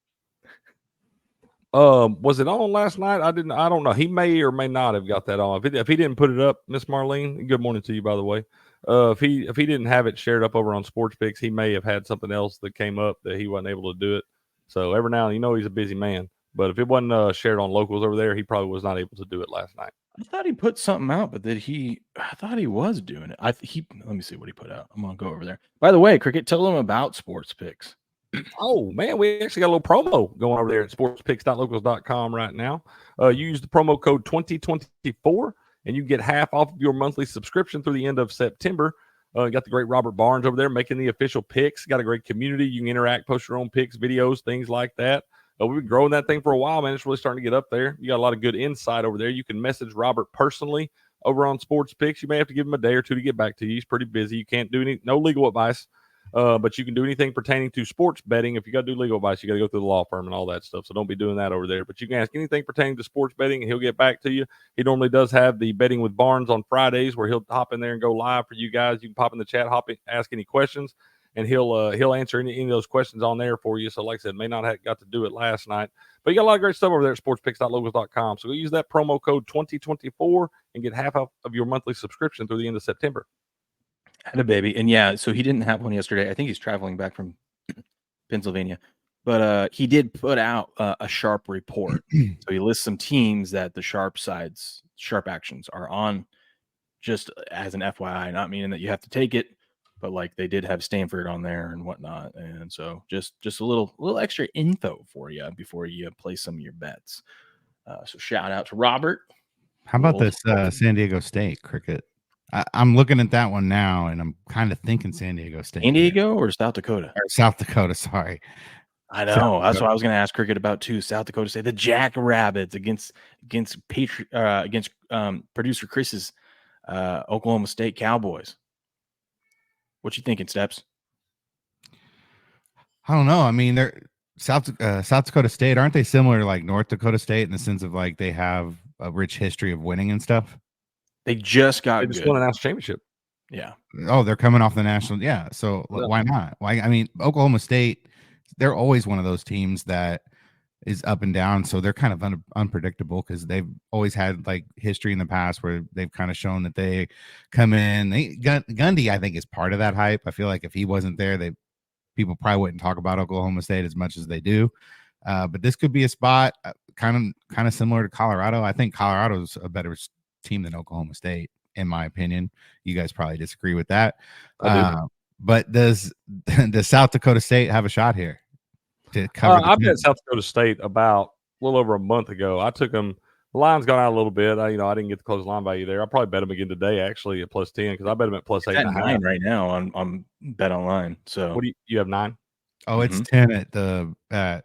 Was it on last night? I don't know. He may or may not have got that on. If he didn't put it up, Miss Marlene, good morning to you, by the way. If he didn't have it shared up over on Sports Picks, he may have had something else that came up that he wasn't able to do it. So every now and then, he's a busy man. But if it wasn't shared on locals over there, he probably was not able to do it last night. I thought he put something out, but I thought he was doing it. Let me see what he put out. I'm gonna go over there. By the way, Cricket, tell them about Sports Picks. Oh man, we actually got a little promo going over there at sportspicks.locals.com right now. Use the promo code 2024 and you get half off of your monthly subscription through the end of September. Got the great Robert Barnes over there making the official picks. Got a great community. You can interact, post your own picks, videos, things like that. We've been growing that thing for a while, man. It's really starting to get up there. You got a lot of good insight over there. You can message Robert personally over on Sports Picks. You may have to give him a day or two to get back to you. He's pretty busy. You can't do no legal advice, but you can do anything pertaining to sports betting. If you got to do legal advice, you got to go through the law firm and all that stuff. So don't be doing that over there. But you can ask anything pertaining to sports betting, and he'll get back to you. He normally does have the Betting with Barnes on Fridays, where he'll hop in there and go live for you guys. You can pop in the chat, ask any questions, and he'll answer any of those questions on there for you. So like I said, may not have got to do it last night, but you got a lot of great stuff over there at sportspicks.locals.com. So go use that promo code 2024 and get half of your monthly subscription through the end of September. Had a baby. And yeah, so he didn't have one yesterday. I think he's traveling back from Pennsylvania, but he did put out a sharp report. So he lists some teams that the sharp actions are on, just as an FYI, not meaning that you have to take it. but like they did have Stanford on there and whatnot. And so just a little extra info for you before you place some of your bets. So shout out to Robert. How about this San Diego State cricket? I'm looking at that one now, and I'm kind of thinking San Diego State. San Diego or South Dakota? Or South Dakota, sorry. I know. That's what I was going to ask cricket about too. South Dakota State, the Jackrabbits against producer Chris's Oklahoma State Cowboys. What you thinking, Steps? I don't know. I mean, they're South Dakota State. Aren't they similar to like North Dakota State in the sense of like they have a rich history of winning and stuff? They just won a national championship. Yeah. Oh, they're coming off the national. Yeah. So why not? Why? I mean, Oklahoma State, they're always one of those teams that is up and down. So they're kind of unpredictable because they've always had like history in the past where they've kind of shown that they come in. Gundy, I think, is part of that hype. I feel like if he wasn't there, people probably wouldn't talk about Oklahoma State as much as they do. But this could be a spot kind of similar to Colorado. I think Colorado's a better team than Oklahoma State, in my opinion. You guys probably disagree with that. But does South Dakota State have a shot here to cover? I bet South Dakota State about a little over a month ago. I took them. The line's gone out a little bit. I didn't get the close line value there. I probably bet them again today, actually, at + 10 because I bet them at +8.5 9 right now on Bet Online. So what do you have 9? Oh, it's 10 at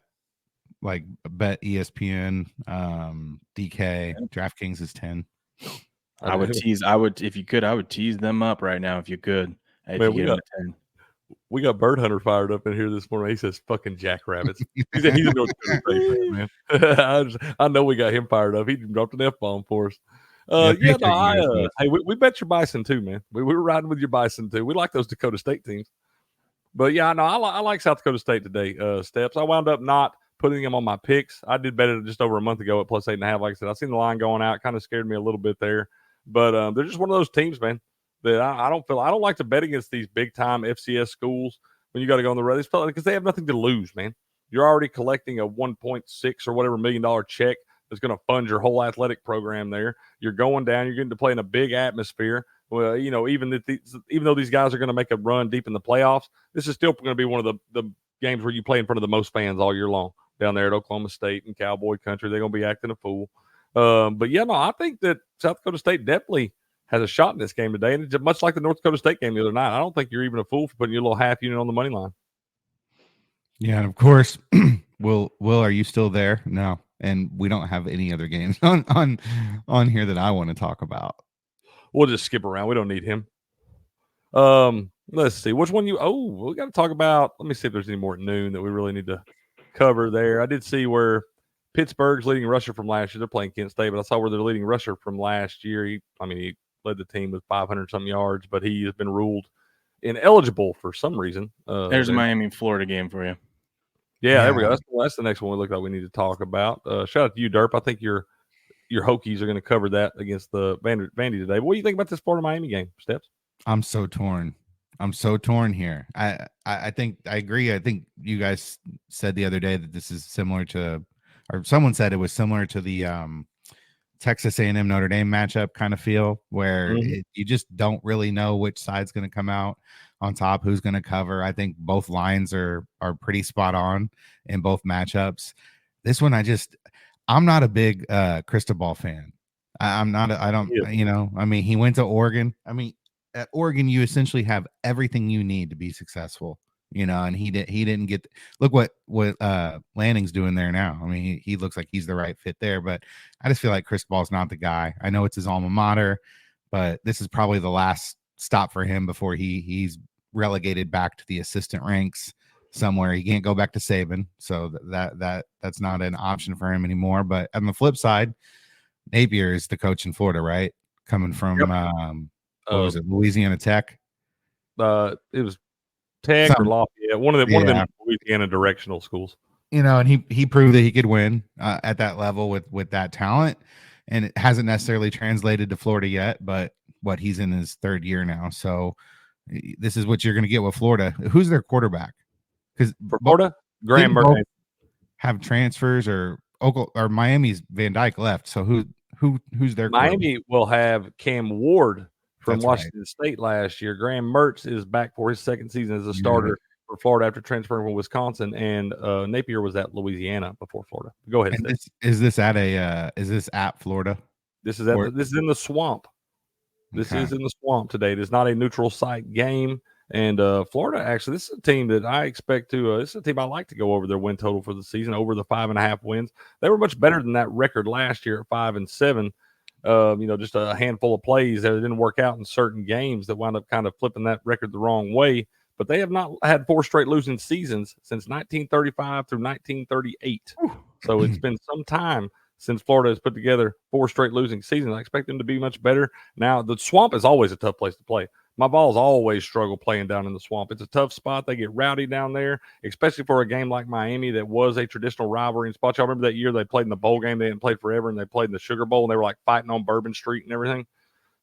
like Bet ESPN, DK, DraftKings is 10. I would if you could, I would tease them up right now if you could. We got Bird Hunter fired up in here this morning. He says fucking Jackrabbits. He's a North Dakota State man. I know we got him fired up. He dropped an F-bomb for us. Hey, we bet your Bison too, man. We were riding with your Bison too. We like those Dakota State teams. But yeah, no, I like South Dakota State today. Steps. I wound up not putting them on my picks. I did bet it just over a month ago at +8.5. Like I said, I seen the line going out. Kind of scared me a little bit there. But they're just one of those teams, man, that I don't like to bet against these big time FCS schools when you got to go on the road. Because they have nothing to lose, man. You're already collecting a $1.6 or whatever $1 million check that's going to fund your whole athletic program there. You're going down. You're getting to play in a big atmosphere. Well, even though these guys are going to make a run deep in the playoffs, this is still going to be one of the games where you play in front of the most fans all year long down there at Oklahoma State and Cowboy Country. They're going to be acting a fool. But yeah, no, I think that South Dakota State definitely has a shot in this game today, and it's much like the North Dakota State game the other night. I don't think you're even a fool for putting your little half unit on the money line. Yeah, and of course, Will, are you still there? No, and we don't have any other games on here that I want to talk about. We'll just skip around. We don't need him. Let's see which one we got to talk about. Let me see if there's any more at noon that we really need to cover there. I did see where Pittsburgh's leading rusher from last year. They're playing Kent State, but I saw where their leading rusher from last year. He led the team with 500-something yards, but he has been ruled ineligible for some reason. There's a Miami, Florida game for you. Yeah, there we go. That's the next one we look like we need to talk about. Shout out to you, Derp. I think your Hokies are going to cover that against the Vandy today. But what do you think about this Florida Miami game, Steps? I'm so torn here. I think I agree. I think you guys said the other day that this is similar to, or someone said it was similar to the Texas A&M Notre Dame matchup kind of feel, where you just don't really know which side's going to come out on top, who's going to cover. I think both lines are pretty spot on in both matchups. This one, I'm not a big Cristobal fan. He went to Oregon. At Oregon, you essentially have everything you need to be successful, and he didn't get, look what Lanning's doing there now. He looks like he's the right fit there, but I just feel like Cristobal's not the guy. I know it's his alma mater, but this is probably the last stop for him before he's relegated back to the assistant ranks somewhere. He can't go back to Saban, so that's not an option for him anymore. But on the flip side, Napier is the coach in Florida, right? Coming from what was it, Louisiana Tech? It was Tech or Lafayette, one of them Louisiana directional schools. And he proved that he could win at that level with that talent, and it hasn't necessarily translated to Florida yet. But he's in his third year now, so this is what you're going to get with Florida. Who's their quarterback? Because for Florida, Graham Murray have transfers, or Miami's Van Dyke left. So who's their Miami will have Cam Ward from That's right. Washington State last year. Graham Mertz is back for his second season as a starter for Florida after transferring from Wisconsin, and Napier was at Louisiana before Florida. Go ahead. And is this at Florida? This is in the Swamp. This is in the Swamp today. It is not a neutral site game. And Florida, actually, this is a team that I expect to. This is a team I like to go over their win total for the season, over the 5.5 wins. They were much better than that record last year at 5-7. Just a handful of plays that didn't work out in certain games that wound up kind of flipping that record the wrong way. But they have not had 4 straight losing seasons since 1935 through 1938. So it's been some time since Florida has put together 4 straight losing seasons. I expect them to be much better. Now, the Swamp is always a tough place to play. My Vols always struggle playing down in the Swamp. It's a tough spot. They get rowdy down there, especially for a game like Miami that was a traditional rivalry spot. Y'all remember that year they played in the bowl game? They hadn't played forever, and they played in the Sugar Bowl, and they were like fighting on Bourbon Street and everything.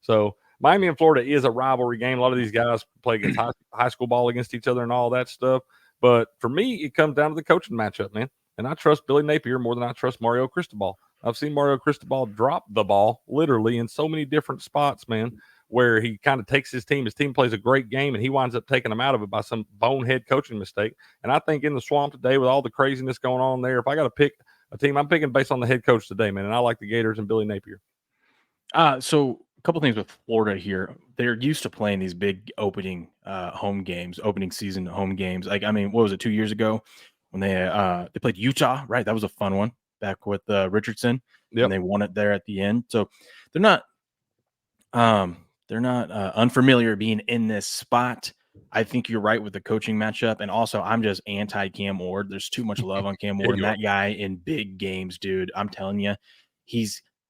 So Miami and Florida is a rivalry game. A lot of these guys play against high school ball against each other and all that stuff. But for me, it comes down to the coaching matchup, man. And I trust Billy Napier more than I trust Mario Cristobal. I've seen Mario Cristobal drop the ball literally in so many different spots, man, where he kind of takes his team plays a great game, and he winds up taking them out of it by some bonehead coaching mistake. And I think in the Swamp today, with all the craziness going on there, if I got to pick a team, I'm picking based on the head coach today, man. And I like the Gators and Billy Napier. So a couple things with Florida here. They're used to playing these big opening opening season home games. Like, I mean, what was it, 2 years ago when they played Utah, right? That was a fun one back with Richardson. Yep. And they won it there at the end. So they're not unfamiliar being in this spot. I think you're right with the coaching matchup. And also, I'm just anti Cam Ward. There's too much love on Cam Ward. And that guy in big games, dude, I'm telling you,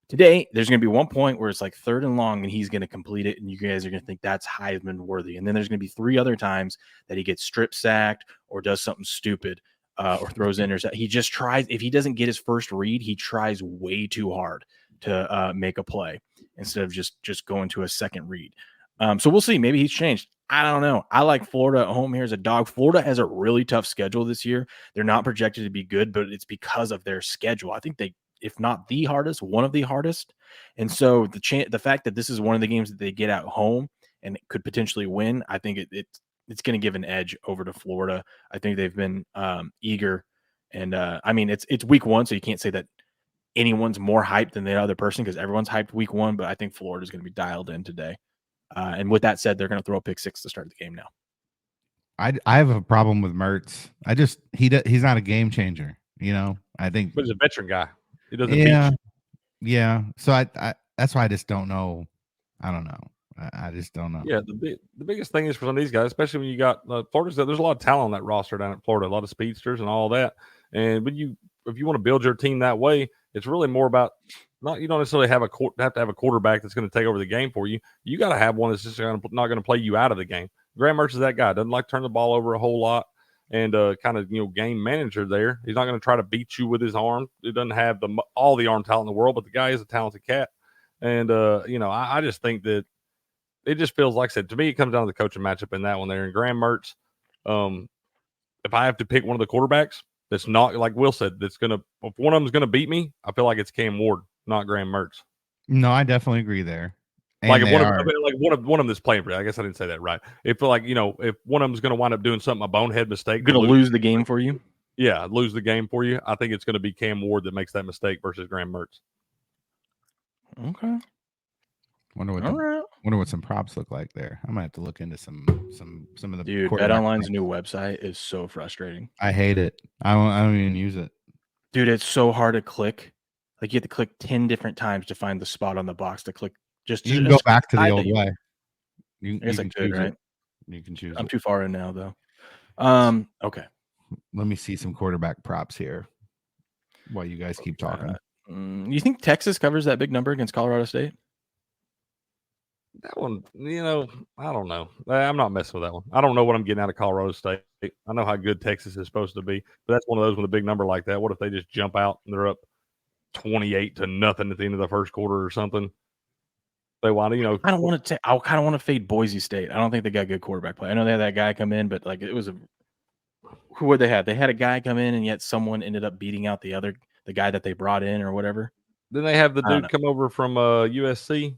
today, there's going to be one point where it's like 3rd and long and he's going to complete it. And you guys are going to think that's Heisman worthy. And then there's going to be 3 other times that he gets strip sacked or does something stupid or throws intercept. He just tries. If he doesn't get his first read, he tries way too hard to make a play instead of just going to a second read. So we'll see. Maybe he's changed. I don't know. I like Florida at home here as a dog. Florida has a really tough schedule this year. They're not projected to be good, but it's because of their schedule. I think they, if not the hardest, one of the hardest. And so the fact that this is one of the games that they get at home and could potentially win, I think it's going to give an edge over to Florida. I think they've been eager. And I mean, it's week 1, so you can't say that anyone's more hyped than the other person because everyone's hyped week 1, but I think Florida's going to be dialed in today. And with that said, they're going to throw a pick 6 to start the game now. I have a problem with Mertz. He's not a game changer, I think. But he's a veteran guy. He doesn't Yeah. So I that's why I just don't know. I don't know. I just don't know. Yeah, the biggest thing is for some of these guys, especially when you got Florida, there's a lot of talent on that roster down at Florida, a lot of speedsters and all that. And if you want to build your team that way, it's really more about you don't necessarily have to have a quarterback that's going to take over the game for you. You got to have one that's just not going to play you out of the game. Graham Mertz is that guy. Doesn't like to turn the ball over a whole lot, and kind of game manager there. He's not going to try to beat you with his arm. He doesn't have all the arm talent in the world, but the guy is a talented cat. And I just think that it just feels like I said to me, it comes down to the coaching matchup in that one there. And Graham Mertz, if I have to pick one of the quarterbacks that's not like Will said, if one of them is gonna beat me, I feel like it's Cam Ward, not Graham Mertz. No, I definitely agree there. And like if one of them is playing for you. I guess I didn't say that right. If if one of them is gonna wind up doing something, a bonehead mistake, gonna lose the game for you. Yeah, lose the game for you. I think it's gonna be Cam Ward that makes that mistake versus Graham Mertz. Okay. Wonder what some props look like there. I'm gonna have to look into some of the. Dude, BetOnline's new website is so frustrating. I hate it. I don't even use it. Dude, it's so hard to click. Like you have to click 10 different times to find the spot on the box to click. You can go back to the old way. I guess I could, right? You can choose. I'm too far in now, though. Okay. Let me see some quarterback props here while you guys keep talking. You think Texas covers that big number against Colorado State? That one, I don't know. I'm not messing with that one. I don't know what I'm getting out of Colorado State. I know how good Texas is supposed to be, but that's one of those with a big number like that. What if they just jump out and they're up 28-0 at the end of the first quarter or something? They want to, I don't want to. I kind of want to fade Boise State. I don't think they got good quarterback play. I know they had that guy come in, but it was who would they have? They had a guy come in, and yet someone ended up beating out the guy that they brought in or whatever. Then they have the dude come over from USC.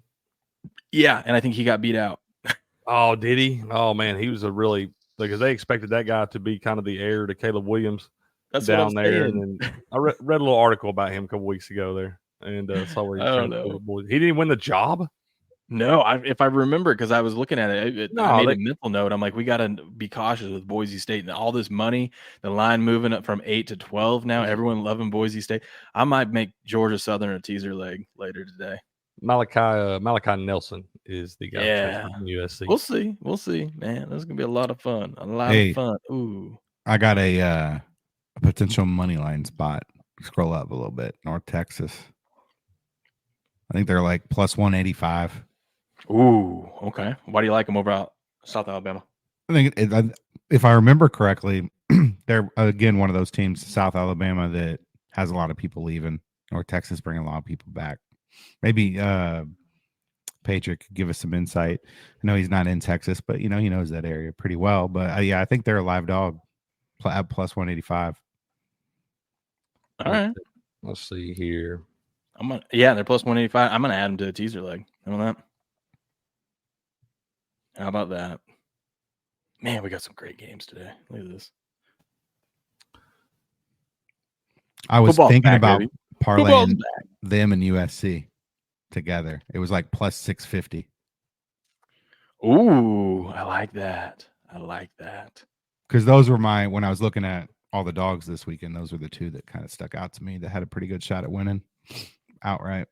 Yeah, and I think he got beat out. Oh, did he? Oh man, he was a really because they expected that guy to be kind of the heir to Caleb Williams down there. And then I read a little article about him a couple weeks ago there, and saw where he I don't transferred to know. the Boys. He didn't win the job. No, if I remember, because I was looking at it, No, I made a mental note. I'm like, we got to be cautious with Boise State and all this money, the line moving up from 8 to 12 now. Everyone loving Boise State. I might make Georgia Southern a teaser leg later today. Malachi Nelson is the guy Yeah, from USC. We'll see, man. This is gonna be a lot of fun. Of fun. Ooh, I got a potential money line spot. Scroll up a little bit. North Texas. I think they're like plus 185. Ooh, okay. Why do you like them over out South Alabama? I think if I remember correctly, they're again one of those teams, South Alabama, that has a lot of people leaving. North Texas bringing a lot of people back. Maybe Patrick could give us some insight. I know he's not in Texas, but he knows that area pretty well. But yeah, I think they're a live dog at plus 185. All right. Let's see here. They're plus 185. I'm gonna add them to a teaser leg. How about that? How about that? Man, we got some great games today. Look at this. I was Football's thinking back, about baby. parlaying them and USC together. It was like plus 650. Ooh, I like that. Because those were when I was looking at all the dogs this weekend, those were the two that kind of stuck out to me that had a pretty good shot at winning outright.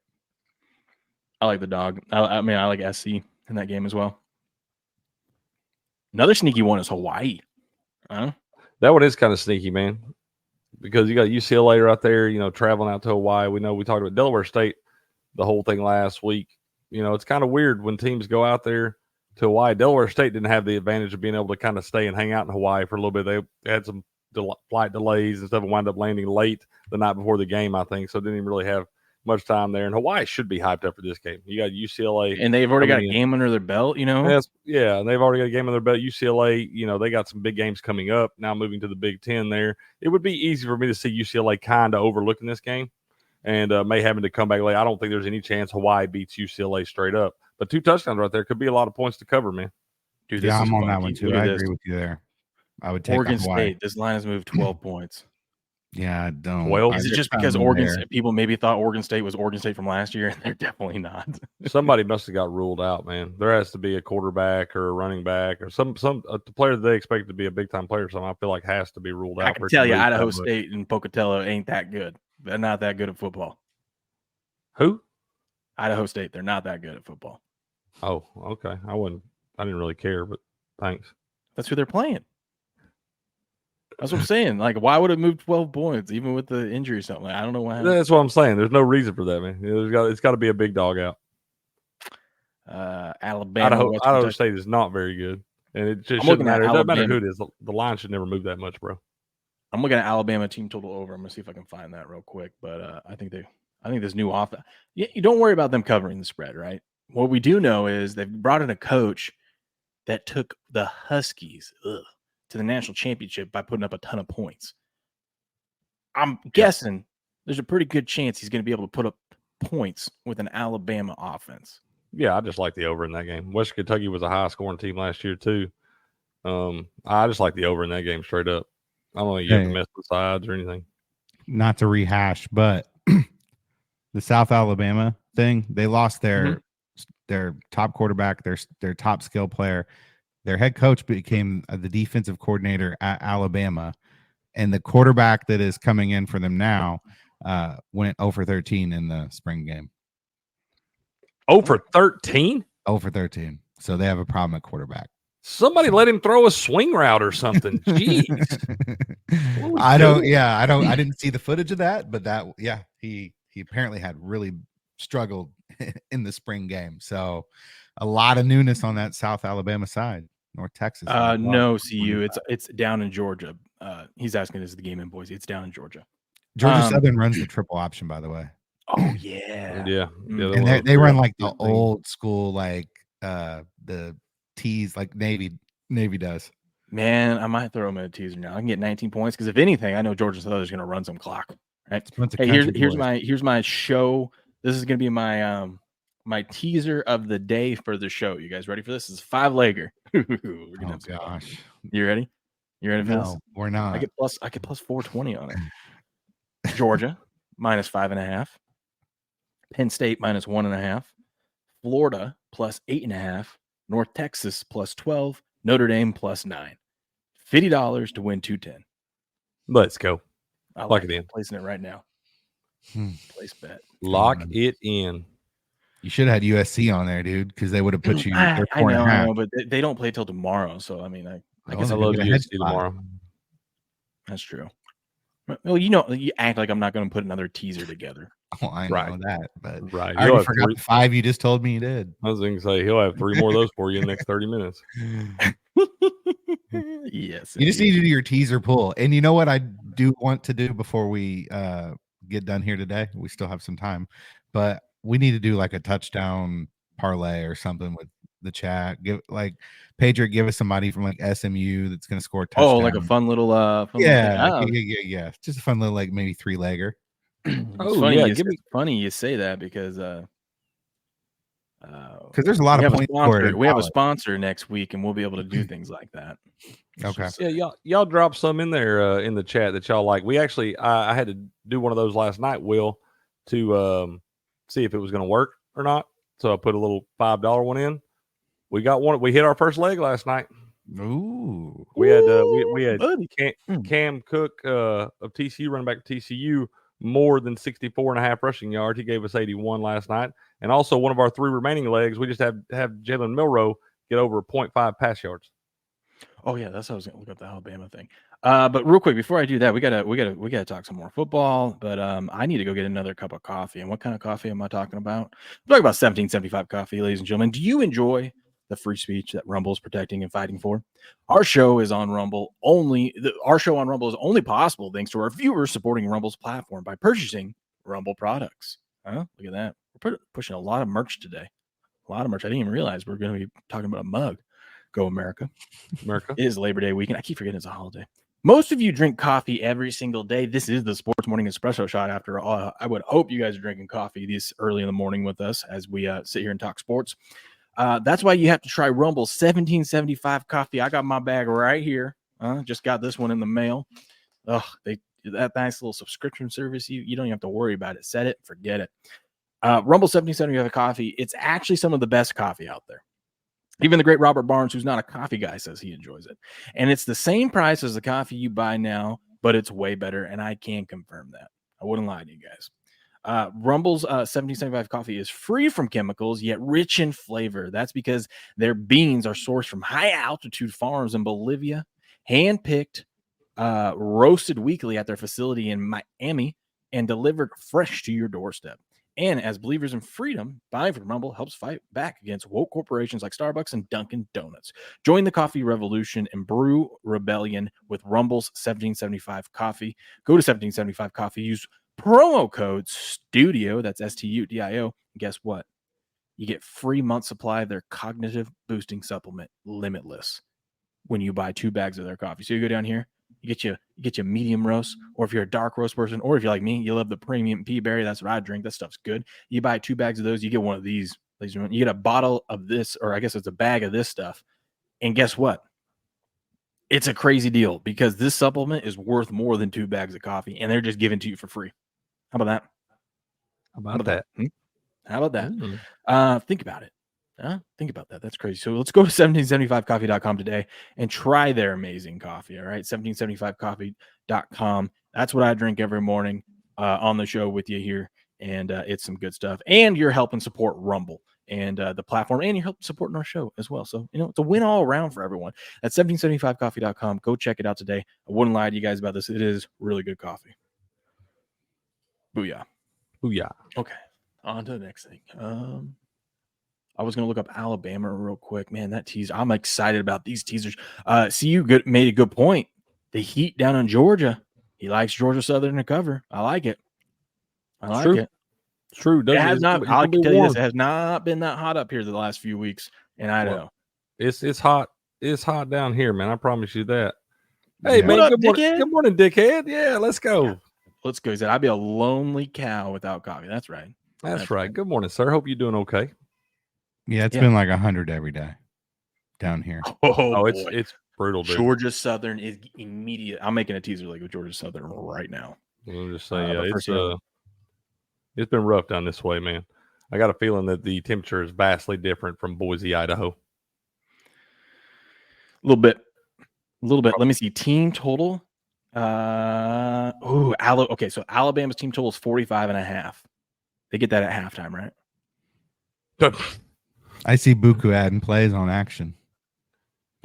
I like the dog. I mean, I like SC in that game as well. Another sneaky one is Hawaii. Huh? That one is kind of sneaky, man, because you got UCLA right there, traveling out to Hawaii. We talked about Delaware State, the whole thing last week. It's kind of weird when teams go out there to Hawaii. Delaware State didn't have the advantage of being able to kind of stay and hang out in Hawaii for a little bit. They had some flight delays and stuff and wound up landing late the night before the game, I think. So didn't even really have much time there. And Hawaii should be hyped up for this game. You got UCLA. And they've already got a game under their belt, Yeah, they've already got a game under their belt. UCLA, they got some big games coming up. Now moving to the Big Ten there. It would be easy for me to see UCLA kind of overlooking this game and may having to come back late. I don't think there's any chance Hawaii beats UCLA straight up. But 2 touchdowns right there could be a lot of points to cover, man. Dude, yeah, I'm on that one too. I agree with you there. I would take Oregon Hawaii. State. This line has moved 12 points. Yeah, I don't. 12? Is it just because people maybe thought Oregon State was Oregon State from last year, and they're definitely not? Somebody must have got ruled out, man. There has to be a quarterback or a running back or some player that they expect to be a big time player. Something I feel like has to be ruled out. I can tell you, Idaho State and Pocatello ain't that good. They're not that good at football. Who? Idaho State. They're not that good at football. Oh, okay. I didn't really care, but thanks. That's who they're playing. That's what I'm saying. Like, why would it move 12 points, even with the injury or something? Like, I don't know why. That's what I'm saying. There's no reason for that, man. It's got to be a big dog out. Alabama. Idaho State is not very good, and it just shouldn't matter. It doesn't matter who it is. The line should never move that much, bro. I'm looking at Alabama team total over. I'm gonna see if I can find that real quick. But I think this new offense. Yeah, you don't worry about them covering the spread, right? What we do know is they've brought in a coach that took the Huskies to the national championship by putting up a ton of points. I'm guessing there's a pretty good chance he's going to be able to put up points with an Alabama offense. Yeah, I just like the over in that game. Western Kentucky was a high scoring team last year too. I just like the over in that game straight up. I don't think you have to mess with sides or anything. Not to rehash, but the South Alabama thing, they lost their top quarterback, their top skill player. Their head coach became the defensive coordinator at Alabama, and the quarterback that is coming in for them now went 0 for 13 in the spring game. 0 for 13? 0 for 13. So they have a problem at quarterback. Somebody let him throw a swing route or something. Jeez. I didn't see the footage of that, but he apparently had really struggled in the spring game. So a lot of newness on that South Alabama side. North Texas. No, CU. It's down in Georgia. He's asking, is the game in Boise? It's down in Georgia. Georgia Southern runs the triple option, by the way. Oh yeah. And they run like the old school, like the tees, like Navy does. Man, I might throw him in a teaser now. I can get 19 points because if anything, I know Georgia Southern is going to run some clock. Right? Hey, here's my show. This is going to be my my teaser of the day for the show. You guys ready for this? It's a 5-legger. Oh gosh. You ready? You ready for this? No, we're not. I get plus 420 on it. Georgia minus 5.5. Penn State minus 1.5. Florida plus 8.5. North Texas plus 12. Notre Dame plus 9. $50 to win 210. Let's go. I Lock it in. Placing it right now. Place bet. Lock it in. You should have had USC on there, dude, because they would have put you. I They're 4.5. know, but they don't play till tomorrow. So I mean, I guess I Well, love get a head USC tomorrow. that's true. Well, you act like I'm not going to put another teaser together. Oh, I know that, but Right. I already forgot the 5 you just told me you did. I was going to say he'll have 3 more of those for you in the next 30 minutes. Yes. You just need to do your teaser pull. And you know what I do want to do before we get done here today? We still have some time, but we need to do like a touchdown parlay or something with the chat. Give Pedro, give us somebody from like SMU that's going to score a touchdown. Oh, like a fun little yeah. Just a fun little like maybe 3-legger. It's funny. It's funny you say that because there's a lot of points for it. We have a sponsor next week, and we'll be able to do things like that. Okay. Yeah, y'all drop some in there in the chat that y'all like. We actually, I had to do one of those last night, Will, to see if it was going to work or not. So I put a little $5 one in. We got one. We hit our first leg last night. Ooh. We had Cam Cook of TCU, running back of TCU, more than 64.5 rushing yards. He gave us 81 last night. And also one of our 3 remaining legs, we just have Jalen Milroe get over 0.5 pass yards. Oh yeah, that's how I was going to look up the Alabama thing. But real quick, before I do that, we gotta talk some more football. But I need to go get another cup of coffee. And what kind of coffee am I talking about? I'm talking about 1775 coffee, ladies and gentlemen. Do you enjoy the free speech that Rumble's protecting and fighting for? Our show is on Rumble only. Our show on Rumble is only possible thanks to our viewers supporting Rumble's platform by purchasing Rumble products. Look at that. We're pushing a lot of merch today. A lot of merch. I didn't even realize we're going to be talking about a mug. Go America. America. It is Labor Day weekend. I keep forgetting it's a holiday. Most of you drink coffee every single day. This is the Sports Morning Espresso Shot. After all, I would hope you guys are drinking coffee this early in the morning with us as we sit here and talk sports. That's why you have to try Rumble's 1775 coffee. I got my bag right here. Just got this one in the mail. That nice little subscription service. You don't even have to worry about it. Set it, forget it. Rumble 1775 coffee. It's actually some of the best coffee out there. Even the great Robert Barnes, who's not a coffee guy, says he enjoys it. And it's the same price as the coffee you buy now, but it's way better. And I can confirm that. I wouldn't lie to you guys. Rumble's 1775 coffee is free from chemicals, yet rich in flavor. That's because their beans are sourced from high-altitude farms in Bolivia, hand-picked, roasted weekly at their facility in Miami, and delivered fresh to your doorstep. And as believers in freedom, buying from Rumble helps fight back against woke corporations like Starbucks and Dunkin' Donuts. Join the coffee revolution and brew rebellion with Rumble's 1775 coffee. Go to 1775 coffee. Use promo code STUDIO. That's STUDIO. And guess what? You get free month supply of their cognitive boosting supplement, Limitless, when you buy 2 bags of their coffee. So you go down here. You get you medium roast, or if you're a dark roast person, or if you're like me, you love the premium pea berry. That's what I drink. That stuff's good. You buy 2 bags of those, you get one of these. You get a bottle of this, or I guess it's a bag of this stuff. And guess what? It's a crazy deal because this supplement is worth more than 2 bags of coffee, and they're just giving to you for free. How about that? How about that? How about that? Think about it. Think about that. That's crazy. So let's go to 1775coffee.com today and try their amazing coffee. All right. 1775coffee.com. That's what I drink every morning on the show with you here. And it's some good stuff. And you're helping support Rumble and the platform, and you're helping supporting our show as well. So, it's a win all around for everyone. At 1775coffee.com. Go check it out today. I wouldn't lie to you guys about this. It is really good coffee. Booyah. Booyah. Okay. On to the next thing. I was going to look up Alabama real quick. Man, that teaser. I'm excited about these teasers. CU made a good point. The heat down in Georgia. He likes Georgia Southern to cover. I like it. It. It's true. It has not. I can tell you this. It has not been that hot up here the last few weeks in Idaho. It's hot. It's hot down here, man. I promise you that. Hey, man. What up, Good morning, dickhead? Good morning, dickhead. Yeah, let's go. Let's go. He said, I'd be a lonely cow without coffee. That's right. That's right. Good morning, sir. Hope you're doing okay. Yeah, it's been like 100 every day down here. Oh, boy. It's brutal, dude. Georgia Southern is immediate. I'm making a teaser league with Georgia Southern right now. I'm just saying, it's been rough down this way, man. I got a feeling that the temperature is vastly different from Boise, Idaho. A little bit. Let me see. Team total. Okay. So Alabama's team total is 45.5. They get that at halftime, right? I see Buku adding plays on action.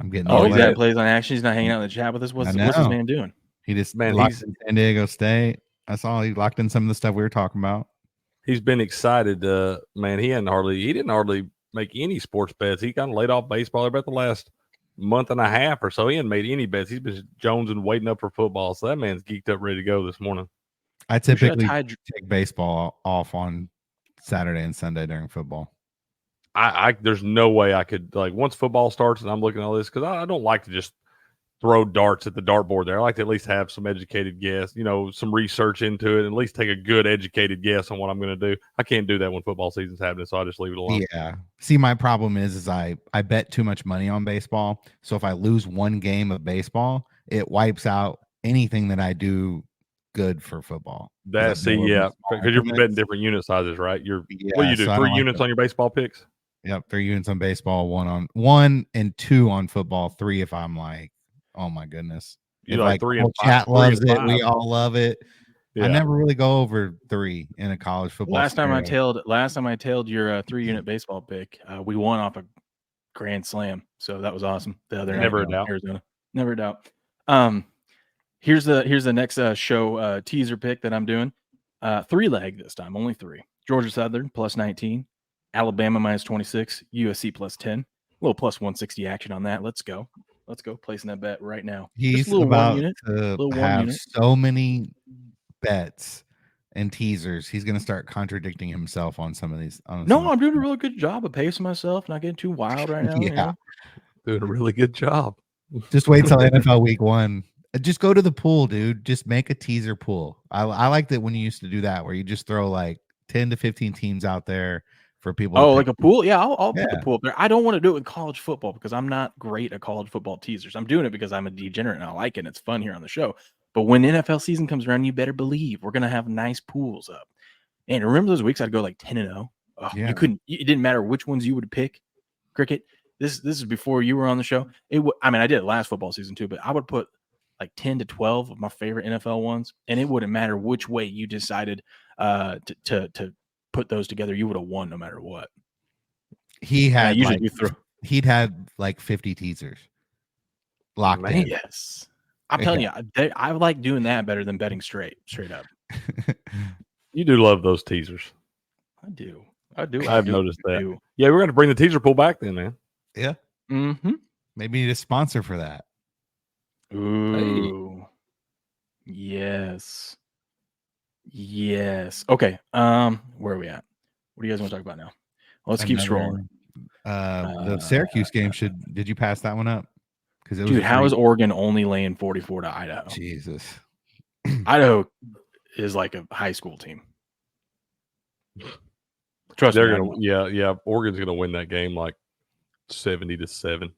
I'm getting. He's adding plays on action. He's not hanging out in the chat with us. What's his man doing? He just locked in San Diego State. I saw he locked in some of the stuff we were talking about. He's been excited, man. He didn't hardly make any sports bets. He kind of laid off baseball about the last month and a half or so. He hadn't made any bets. He's been jonesing, waiting up for football. So that man's geeked up, ready to go this morning. I typically take baseball off on Saturday and Sunday during football. I there's no way I could, like, once football starts and I'm looking at all this, because I don't like to just throw darts at the dartboard there. I like to at least have some educated guess, some research into it, and at least take a good educated guess on what I'm going to do. I can't do that when football season's happening, so I just leave it alone. Yeah. See, my problem is I bet too much money on baseball. So if I lose one game of baseball, it wipes out anything that I do good for football. Because you're betting different unit sizes, right? What do you do? So 3 units on your baseball picks? Yep, 3 units on baseball, 1 and 2 on football, 3 if I'm like, oh my goodness. You like 3 and 5. Chat loves it. We all love it. Yeah. I never really go over 3 in a college football. Last time I tailed your 3-unit baseball pick, we won off a grand slam. So that was awesome. The other night, Arizona. Never a doubt. Here's the next show teaser pick that I'm doing. 3-leg this time, only 3. Georgia Southern plus 19, Alabama minus 26, USC plus 10. A little plus 160 action on that. Let's go. Placing that bet right now. He's about to have so many bets and teasers. He's going to start contradicting himself on some of these. I'm doing a really good job of pacing myself, not getting too wild right now. Yeah, doing a really good job. Just wait till NFL week 1. Just go to the pool, dude. Just make a teaser pool. I liked it when you used to do that, where you just throw like 10 to 15 teams out there for people. Oh, like a pool? Yeah, I'll put the pool up there. I don't want to do it with college football because I'm not great at college football teasers. I'm doing it because I'm a degenerate and I like it. And it's fun here on the show. But when NFL season comes around, you better believe we're going to have nice pools up. And remember those weeks I'd go like 10-0? Oh, yeah. It didn't matter which ones you would pick. Cricket. This is before you were on the show. I did it last football season too, but I would put like 10 to 12 of my favorite NFL ones, and it wouldn't matter which way you decided to put those together. You would have won no matter what. He'd had like 50 teasers locked in. Yes, I'm telling you, I like doing that better than betting straight up. You do love those teasers. I do. I've noticed that. Yeah, we're going to bring the teaser pool back then, man. Yeah. Mm-hmm. Maybe need a sponsor for that. Ooh. Hey. Yes. Okay. Where are we at? What do you guys want to talk about now? Well, let's keep scrolling. The Syracuse game did you pass that one up? Dude, how is Oregon only laying 44 to Idaho? Jesus. Idaho is like a high school team. Trust me. Yeah. Oregon's gonna win that game like 70-7.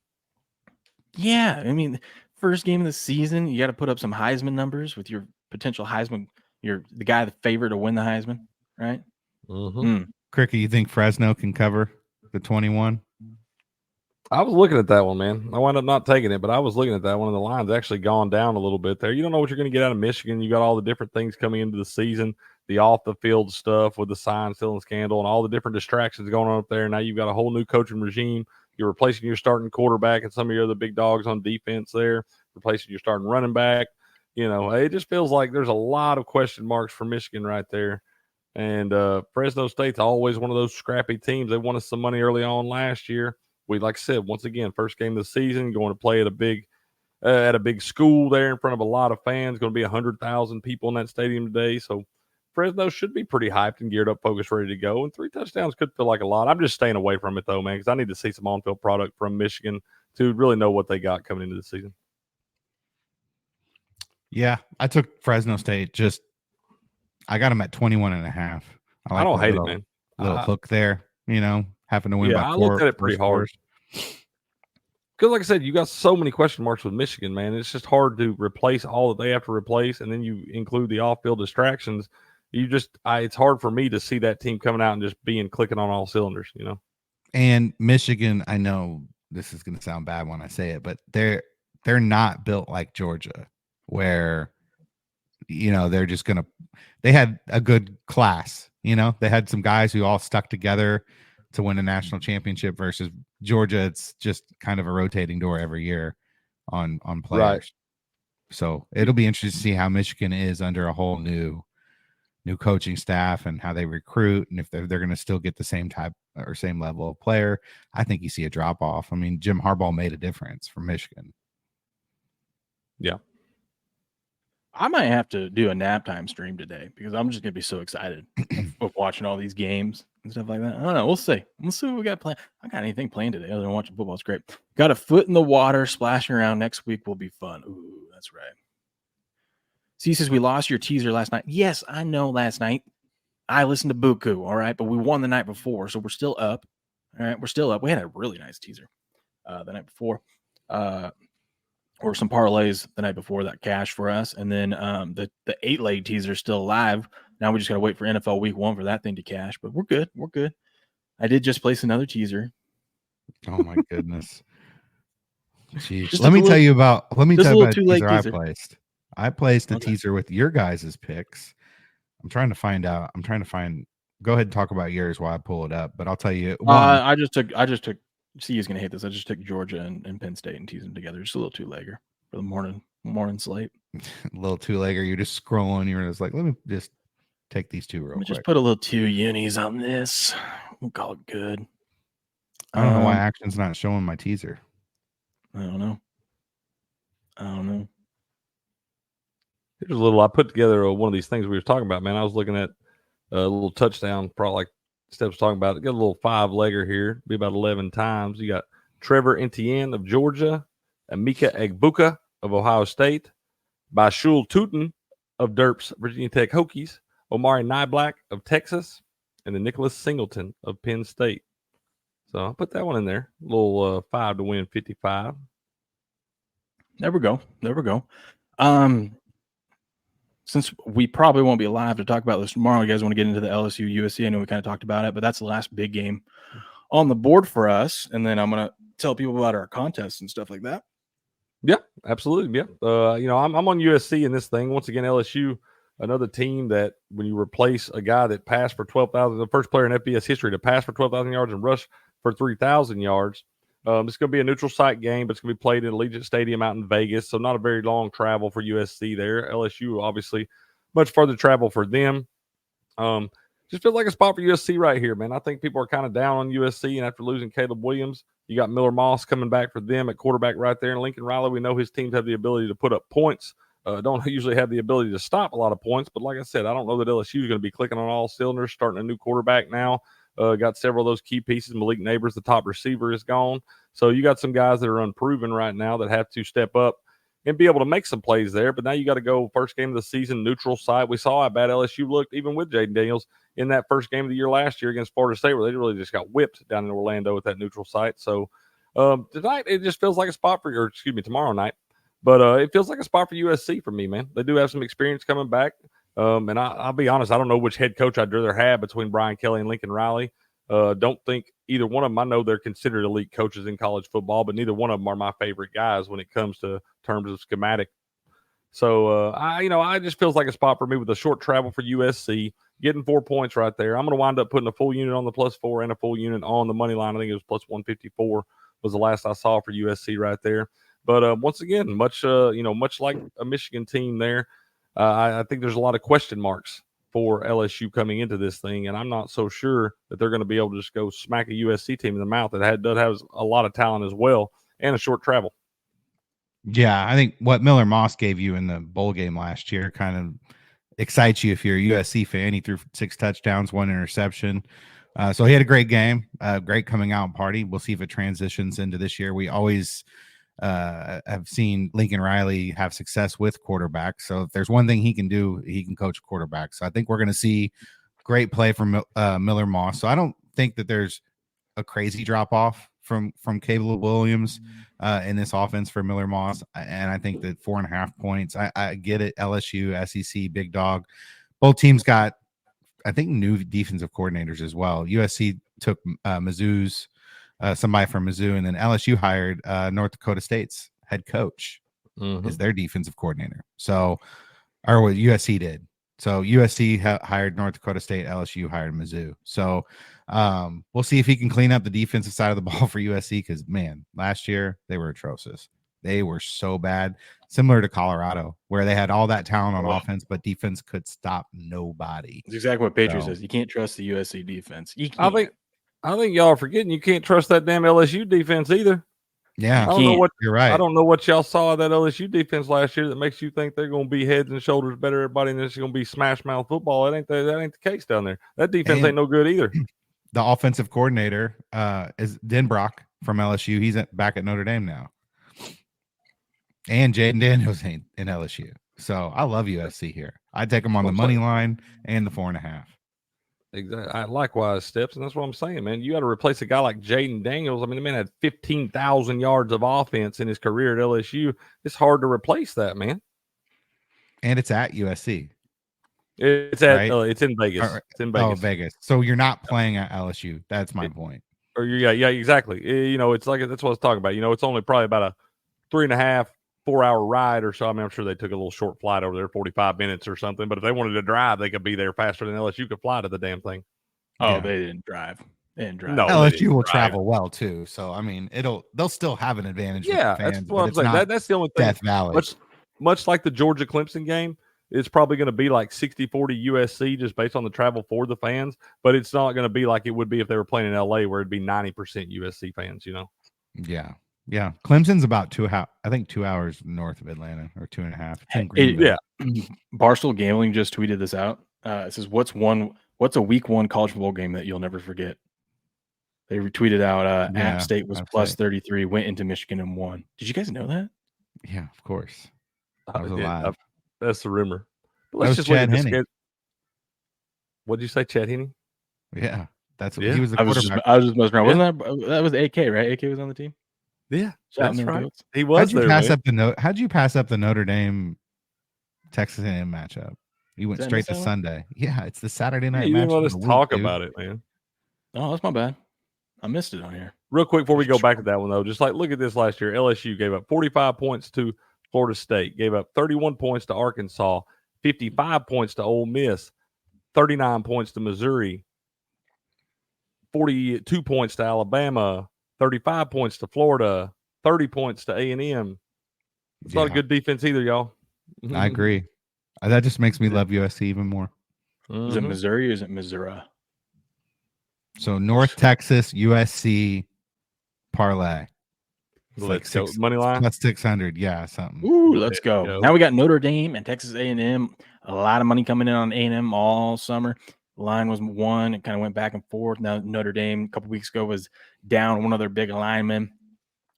Yeah, first game of the season, you got to put up some Heisman numbers with your potential Heisman. You're the guy, the favorite to win the Heisman, right? Mm-hmm. Cricket, you think Fresno can cover the 21? I was looking at that one, man. I wound up not taking it, but I was looking at that one, and the line's actually gone down a little bit there. You don't know what you're going to get out of Michigan. You got all the different things coming into the season, the off-the-field stuff with the sign-stealing scandal and all the different distractions going on up there. Now you've got a whole new coaching regime. You're replacing your starting quarterback and some of your other big dogs on defense there, replacing your starting running back. It just feels like there's a lot of question marks for Michigan right there. And Fresno State's always one of those scrappy teams. They won us some money early on last year. Like I said, once again, first game of the season, going to play at a big school there in front of a lot of fans. Going to be 100,000 people in that stadium today. So Fresno should be pretty hyped and geared up, focused, ready to go. And 3 touchdowns could feel like a lot. I'm just staying away from it, though, man, because I need to see some on-field product from Michigan to really know what they got coming into the season. Yeah, I took Fresno State. I got them at 21.5. I don't the hate it, little, man. Little hook there, having to win by I 4. looked at it pretty hard. Because, like I said, you got so many question marks with Michigan, man. It's just hard to replace all that they have to replace, and then you include the off-field distractions. It's hard for me to see that team coming out and just clicking on all cylinders, And Michigan, I know this is going to sound bad when I say it, but they're not built like Georgia, where they're just going to. They had a good class, They had some guys who all stuck together to win a national championship versus Georgia. It's just kind of a rotating door every year on players. Right. So it'll be interesting to see how Michigan is under a whole new coaching staff and how they recruit, and if they're going to still get the same type or same level of player. I think you see a drop off. I mean, Jim Harbaugh made a difference for Michigan. Yeah. I might have to do a nap time stream today because I'm just going to be so excited of watching all these games and stuff like that. I don't know. We'll see. We'll see what we got planned. I got anything planned today other than watching football. It's great. Got a foot in the water, splashing around. Next week will be fun. Ooh, that's right. C says, we lost your teaser last night. Yes, I know last night. I listened to Buku, all right? But we won the night before, so we're still up. All right, we're still up. We had a really nice teaser the night before. Or some parlays the night before that cash for us. And then the 8-leg teaser is still alive. Now we just got to wait for NFL week 1 for that thing to cash. But we're good. We're good. I did just place another teaser. Oh, my goodness. Jeez. Let me tell you about a teaser I placed. I placed a teaser with your guys' picks. I'm trying to find. Go ahead and talk about yours while I pull it up. But I'll tell you. I just took. See, he's gonna hate this. I just took Georgia and Penn State and teased them together. Just a little 2-legger for the morning slate. A little 2-legger. You're just scrolling. You're just like, let me just take these two real quick. Just put a little 2 unis on this. We'll call it good. I don't know why Action's not showing my teaser. I don't know. Here's a little. I put together one of these things we were talking about, man. I was looking at a little touchdown, probably like Steph was talking about. Got a little 5-legger here, be about 11 times. You got Trevor Etienne of Georgia, Emeka Egbuka of Ohio State, Bashul Tootin of Derps Virginia Tech Hokies, Omari Nyblack of Texas, and then Nicholas Singleton of Penn State. So I'll put that one in there. A little 5 to win 55. There we go. Since we probably won't be live to talk about this tomorrow, you guys want to get into the LSU USC? I know we kind of talked about it, but that's the last big game on the board for us. And then I'm going to tell people about our contests and stuff like that. Yeah, absolutely. Yeah. I'm on USC in this thing. Once again, LSU, another team that when you replace a guy that passed for 12,000, the first player in FBS history to pass for 12,000 yards and rush for 3,000 yards. It's going to be a neutral site game, but it's going to be played at Allegiant Stadium out in Vegas, so not a very long travel for USC there. LSU, obviously, much further travel for them. Just feels like a spot for USC right here, man. I think people are kind of down on USC, and after losing Caleb Williams, you got Miller Moss coming back for them at quarterback right there. And Lincoln Riley, we know his teams have the ability to put up points. Don't usually have the ability to stop a lot of points, but like I said, I don't know that LSU is going to be clicking on all cylinders, starting a new quarterback now. Got several of those key pieces. Malik Neighbors, the top receiver, is gone. So you got some guys that are unproven right now that have to step up and be able to make some plays there. But now you got to go first game of the season, neutral site. We saw how bad LSU looked, even with Jaden Daniels, in that first game of the year last year against Florida State, where they really just got whipped down in Orlando at that neutral site. So tonight, it just feels like a spot for tomorrow night. But it feels like a spot for USC for me, man. They do have some experience coming back. And I'll be honest, I don't know which head coach I'd rather have between Brian Kelly and Lincoln Riley. Don't think either one of them. I know they're considered elite coaches in college football, but neither one of them are my favorite guys when it comes to terms of schematic. So I just feels like a spot for me with a short travel for USC, getting 4 points right there. I'm going to wind up putting a full unit on the +4 and a full unit on the money line. I think it was +154 was the last I saw for USC right there. But once again, much like a Michigan team there, I think there's a lot of question marks for LSU coming into this thing, and I'm not so sure that they're going to be able to just go smack a USC team in the mouth that does have a lot of talent as well and a short travel. Yeah, I think what Miller Moss gave you in the bowl game last year kind of excites you if you're a USC fan. He threw 6 touchdowns, 1 interception. So he had a great game, great coming out party. We'll see if it transitions into this year. We always have seen Lincoln Riley have success with quarterbacks. So if there's one thing he can do, he can coach quarterbacks. So I think we're going to see Great play from Miller Moss. So I don't think that there's a crazy drop off from Caleb Williams in this offense for Miller Moss. And I think that 4.5 points, I get it. LSU, SEC, big dog. Both teams got, I think, new defensive coordinators as well. USC took Mizzou's somebody from Mizzou, and then LSU hired North Dakota State's head coach is their defensive coordinator. So, or what USC did. So USC hired North Dakota State, LSU hired Mizzou. So we'll see if he can clean up the defensive side of the ball for USC, because, man, last year they were atrocious. They were so bad, similar to Colorado, where they had all that talent on offense, but defense could stop nobody. It's exactly what Patriot says. You can't trust the USC defense. I think y'all are forgetting you can't trust that damn LSU defense either. Yeah, you're right. I don't know what y'all saw of that LSU defense last year that makes you think they're going to be heads and shoulders better everybody, and it's going to be smash mouth football. That ain't the case down there. That defense ain't no good either. The offensive coordinator is Denbrock from LSU. He's back at Notre Dame now, and Jaden Daniels ain't in LSU. So I love USC here. I take them on the money line and the 4.5. Exactly. Likewise, Steps, and that's what I'm saying, man. You got to replace a guy like Jaden Daniels. I mean, the man had 15,000 yards of offense in his career at LSU. It's hard to replace that, man. And it's at USC. It's at it's in Vegas. It's in Vegas. Oh, Vegas. So you're not playing at LSU. That's my point. Or yeah, exactly. It's like that's what I was talking about. It's only probably about a 3.5, 4-hour ride or so. I mean, I'm sure they took a little short flight over there, 45 minutes or something. But if they wanted to drive, they could be there faster than LSU could fly to the damn thing. Oh, they didn't drive. No, LSU will travel well too. So I mean, they'll still have an advantage. Yeah, with the fans, that's what I'm saying. That's the only thing. Death Valley. Much like the Georgia Clemson game, it's probably going to be like 60-40 USC just based on the travel for the fans. But it's not going to be like it would be if they were playing in LA, where it'd be 90% USC fans. Yeah. Clemson's about 2 hours north of Atlanta, or 2.5. Barstool Gambling just tweeted this out. It says, what's a week 1 college football game that you'll never forget? They retweeted out App State was plus 33, went into Michigan and won. Did you guys know that? Yeah, of course. I was alive. That's the rumor. But let's just look at this. What did you say, Chad Henne? Yeah, that's what he was. The quarterback. I was just messing around. Wasn't that was AK, right? AK was on the team. Yeah, that's right. He was. How'd you pass up the Notre Dame Texas A&M matchup? You went straight to Sunday. Yeah, it's the Saturday night matchup. You didn't let us talk about it, man. Oh, that's my bad. I missed it on here. Real quick before we go back to that one, though, just like look at this last year. LSU gave up 45 points to Florida State, gave up 31 points to Arkansas, 55 points to Ole Miss, 39 points to Missouri, 42 points to Alabama, 35 points to Florida, 30 points to A&M. It's not a good defense either, y'all. I agree. That just makes me love USC even more. Is it Missouri or is it Missouri? So North Texas, USC parlay. It's like money line. That's 600. Yeah, something. Ooh, let's go. Now we got Notre Dame and Texas A&M. A lot of money coming in on A&M all summer. The line was 1. It kind of went back and forth. Now Notre Dame a couple weeks ago was down one of their big linemen.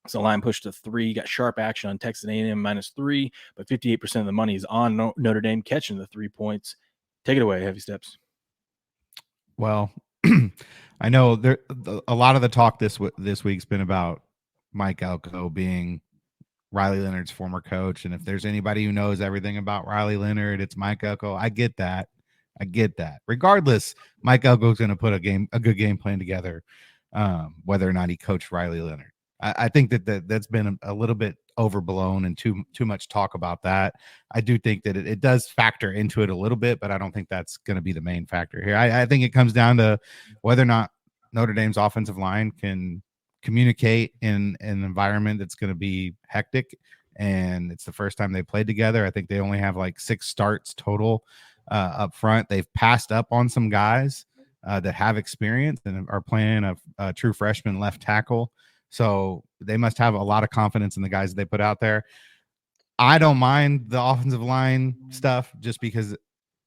So the line pushed to 3. Got sharp action on Texas A&M -3, but 58% of the money is on Notre Dame catching the 3 points. Take it away, Heavy Steps. Well, I know a lot of the talk this week's been about Mike Elko being Riley Leonard's former coach, and if there's anybody who knows everything about Riley Leonard, it's Mike Elko. I get that. Regardless, Mike Elko is going to put a good game plan together, whether or not he coached Riley Leonard. I think that's been a little bit overblown and too much talk about that. I do think that it does factor into it a little bit, but I don't think that's going to be the main factor here. I think it comes down to whether or not Notre Dame's offensive line can communicate in an environment that's going to be hectic, and it's the first time they played together. I think they only have like 6 starts total up front. They've passed up on some guys that have experience and are playing a true freshman left tackle. So they must have a lot of confidence in the guys that they put out there. I don't mind the offensive line stuff just because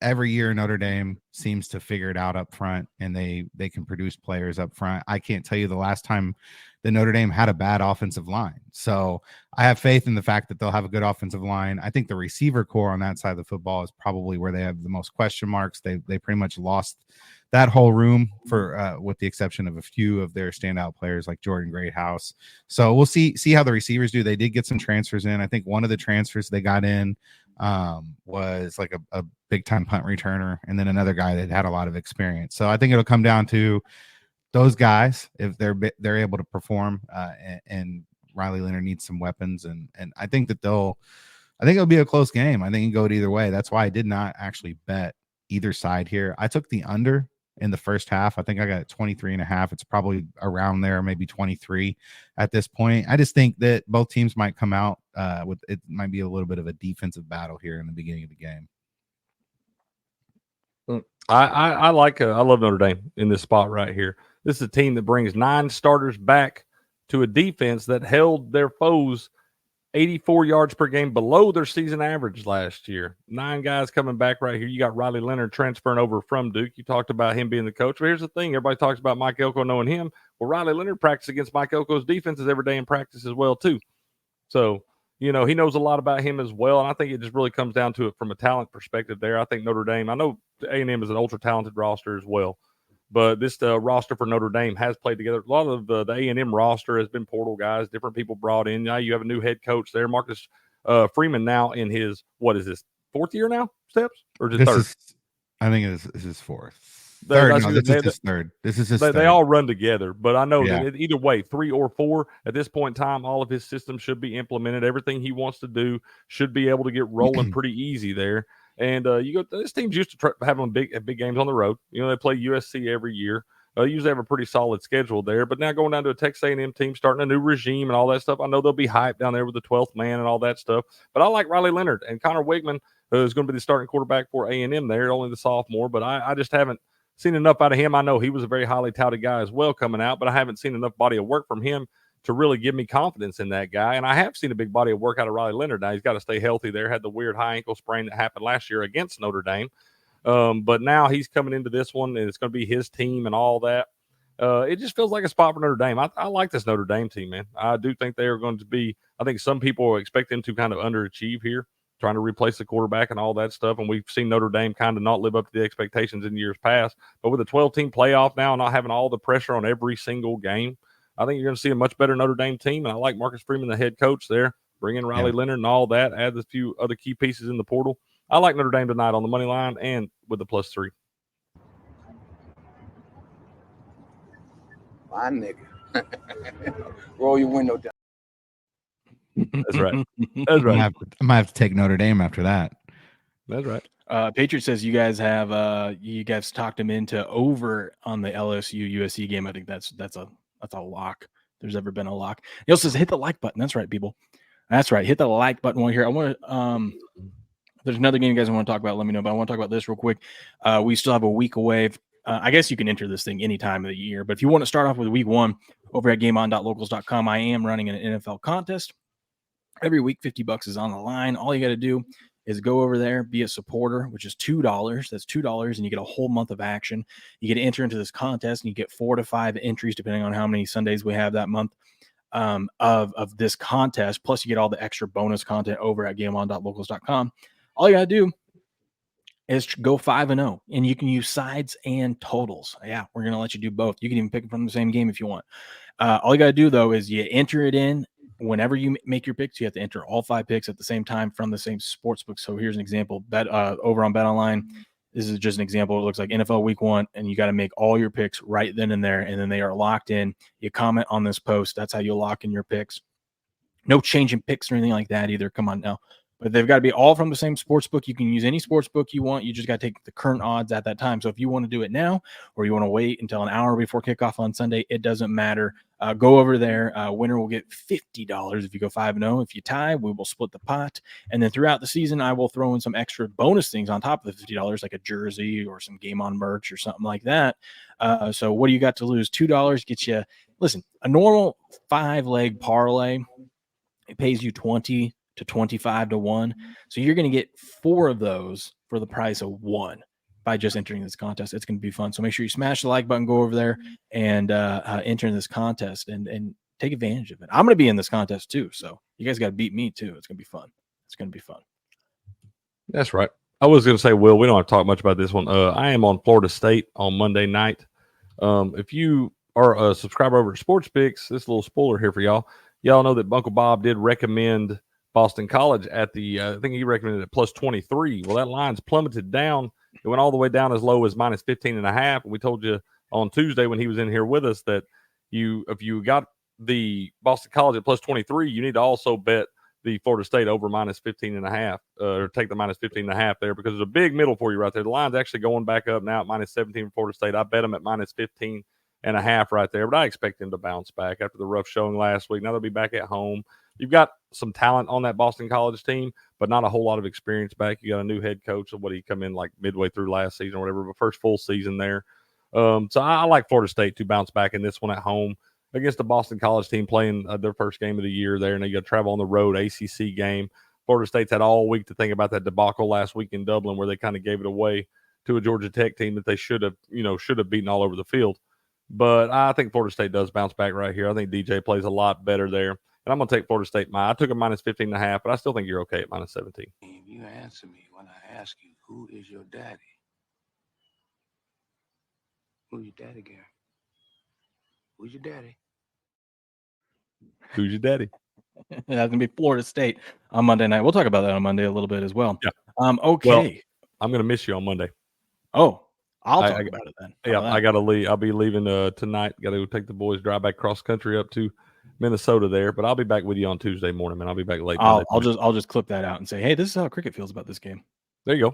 every year Notre Dame seems to figure it out up front, and they can produce players up front. I can't tell you the last time that Notre Dame had a bad offensive line. So I have faith in the fact that they'll have a good offensive line. I think the receiver core on that side of the football is probably where they have the most question marks. They pretty much lost that whole room for with the exception of a few of their standout players like Jordan Greathouse. So we'll see how the receivers do. They did get some transfers in. I think one of the transfers they got in was like a big time punt returner, and then another guy that had a lot of experience. So I think it'll come down to those guys if they're able to perform, and Riley Leonard needs some weapons, and I think it'll be a close game. I think it can go either way. That's why I did not actually bet either side here. I took the under in the first half. I think I got 23.5. It's probably around there, maybe 23 at this point. I just think that both teams might come out with it. Might be a little bit of a defensive battle here in the beginning of the game. I love Notre Dame in this spot right here. This is a team that brings 9 starters back to a defense that held their foes 84 yards per game below their season average last year. 9 guys coming back right here. You got Riley Leonard transferring over from Duke. You talked about him being the coach. But here's the thing. Everybody talks about Mike Elko knowing him. Well, Riley Leonard practices against Mike Elko's defenses every day in practice as well, too. So, he knows a lot about him as well. And I think it just really comes down to it from a talent perspective there. I think Notre Dame, I know A&M is an ultra-talented roster as well. But this roster for Notre Dame has played together. A lot of the A&M roster has been portal guys, different people brought in. Now you have a new head coach there, Marcus Freeman, now in his, what is this, 4th year now, Steps? Or just third? I think this is 4th. Third. No, this is his third. This is his third. They all run together. But I know that either way, 3 or 4, at this point in time, all of his systems should be implemented. Everything he wants to do should be able to get rolling pretty easy there. And this team's used to having big games on the road. They play USC every year. Usually have a pretty solid schedule there. But now going down to a Texas A&M team, starting a new regime and all that stuff, I know they'll be hyped down there with the 12th man and all that stuff. But I like Riley Leonard and Connor Wigman, who's going to be the starting quarterback for A&M there, only the sophomore. But I just haven't seen enough out of him. I know he was a very highly touted guy as well coming out, but I haven't seen enough body of work from him to really give me confidence in that guy. And I have seen a big body of work out of Riley Leonard. Now he's got to stay healthy there. Had the weird high ankle sprain that happened last year against Notre Dame. But now he's coming into this one, and it's going to be his team and all that. It just feels like a spot for Notre Dame. I like this Notre Dame team, man. I do think they are going to be, I think some people expect them to kind of underachieve here, trying to replace the quarterback and all that stuff. And we've seen Notre Dame kind of not live up to the expectations in years past. But with a 12-team playoff now, not having all the pressure on every single game, I think you're going to see a much better Notre Dame team. And I like Marcus Freeman, the head coach there, bring in Riley Leonard and all that, add a few other key pieces in the portal. I like Notre Dame tonight on the money line and with the +3. My nigga. Roll your window down. That's right. That's right. I might have to take Notre Dame after that. That's right. Patriot says you guys talked him into over on the LSU USC game. I think that's a lock. There's ever been a lock. He also says hit the like button. That's right, people. That's right. Hit the like button while here. I want to there's another game you guys want to talk about. Let me know. But I want to talk about this real quick. We still have a week away. I guess you can enter this thing any time of the year. But if you want to start off with week 1 over at gameon.locals.com, I am running an NFL contest. Every week, $50 is on the line. All you got to do is go over there, be a supporter, which is $2. That's $2, and you get a whole month of action. You get to enter into this contest, and you get 4 to 5 entries, depending on how many Sundays we have that month of this contest. Plus, you get all the extra bonus content over at gameon.locals.com. All you got to do is go 5-0, and you can use sides and totals. Yeah, we're going to let you do both. You can even pick them from the same game if you want. All you got to do, though, is you enter it in. Whenever you make your picks, you have to enter all 5 picks at the same time from the same sports book. So here's an example. Over on BetOnline, this is just an example. It looks like NFL Week 1, and you got to make all your picks right then and there, and then they are locked in. You comment on this post. That's how you lock in your picks. No changing picks or anything like that either. Come on now. But they've got to be all from the same sports book. You can use any sports book you want. You just got to take the current odds at that time. So if you want to do it now, or you want to wait until an hour before kickoff on Sunday, it doesn't matter. Go over there. Winner will get $50 if you go 5-0. If you tie, we will split the pot. And then throughout the season, I will throw in some extra bonus things on top of the $50, like a jersey or some Game On merch or something like that. So what do you got to lose? $2 gets you, listen, a normal 5-leg parlay, it pays you 20 to 25 to 1. So you're going to get 4 of those for the price of one by just entering this contest. It's going to be fun. So make sure you smash the like button, go over there and enter in this contest and take advantage of it. I'm going to be in this contest too. So you guys got to beat me too. It's going to be fun. It's going to be fun. That's right. I was going to say, Will, we don't have to talk much about this one. I am on Florida State on Monday night. If you are a subscriber over at Sports Picks, this little spoiler here for y'all. Y'all know that Uncle Bob did recommend Boston College at the, I think he recommended it plus 23. Well, that line's plummeted down. It went all the way down as low as minus 15.5. And we told you on Tuesday when he was in here with us that if you got the Boston College at plus 23, you need to also bet the Florida State over minus 15.5, or take the minus 15.5 there, because there's a big middle for you right there. The line's actually going back up now at minus 17 for Florida State. I bet them at minus 15.5 right there, but I expect them to bounce back after the rough showing last week. Now they'll be back at home. You've got some talent on that Boston College team, but not a whole lot of experience back. You got a new head coach of what he come in like midway through last season or whatever, but first full season there. So I like Florida State to bounce back in this one at home against the Boston College team playing their first game of the year there. And you got to travel on the road, ACC game. Florida State's had all week to think about that debacle last week in Dublin where they kind of gave it away to a Georgia Tech team that they should have beaten all over the field. But I think Florida State does bounce back right here. I think DJ plays a lot better there. And I'm going to take Florida State. I took a minus 15.5, but I still think you're okay at minus 17. You answer me when I ask you, who is your daddy? Who's your daddy, Gary? Who's your daddy? Who's your daddy? That's going to be Florida State on Monday night. We'll talk about that on Monday a little bit as well. Yeah. Okay. Well, I'm going to miss you on Monday. Oh, I'll talk about it then. Yeah, I got to leave. I'll be leaving tonight. Got to go take the boys, drive back cross country up to Minnesota there. But I'll be back with you on Tuesday morning, man. I'll be back late. I'll just clip that out and say, hey, this is how Cricket feels about this game. There you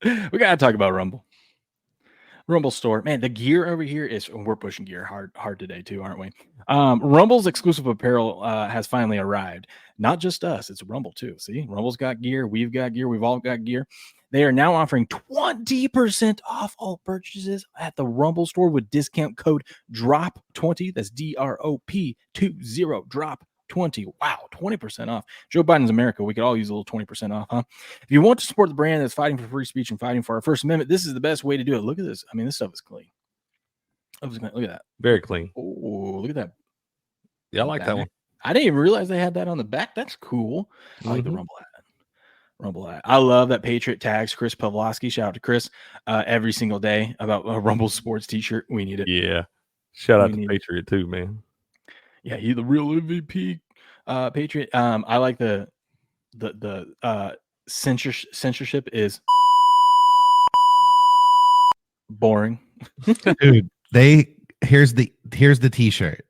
go. We got to talk about Rumble store, man. The gear over here we're pushing gear hard today too, aren't we? Rumble's exclusive apparel has finally arrived. Not just us, it's Rumble too. See, Rumble's got gear, we've got gear, we've all got gear. They are now offering 20% off all purchases at the Rumble store with discount code DROP20. That's DROP20 DROP20. Wow, 20% off. Joe Biden's America. We could all use a little 20% off, huh? If you want to support the brand that's fighting for free speech and fighting for our First Amendment, this is the best way to do it. Look at this. I mean, this stuff is clean. Look at that. Very clean. Oh, look at that. Yeah, I like that one. I didn't even realize they had that on the back. That's cool. I like the Rumble hat. I love that Patriot tags Chris Pavlovsky. Shout out to Chris every single day about a Rumble Sports t-shirt. We need it. Yeah. Shout out to Patriot too, man. Yeah, he's the real MVP. Patriot. I like the censorship is boring. Dude, here's the t-shirt.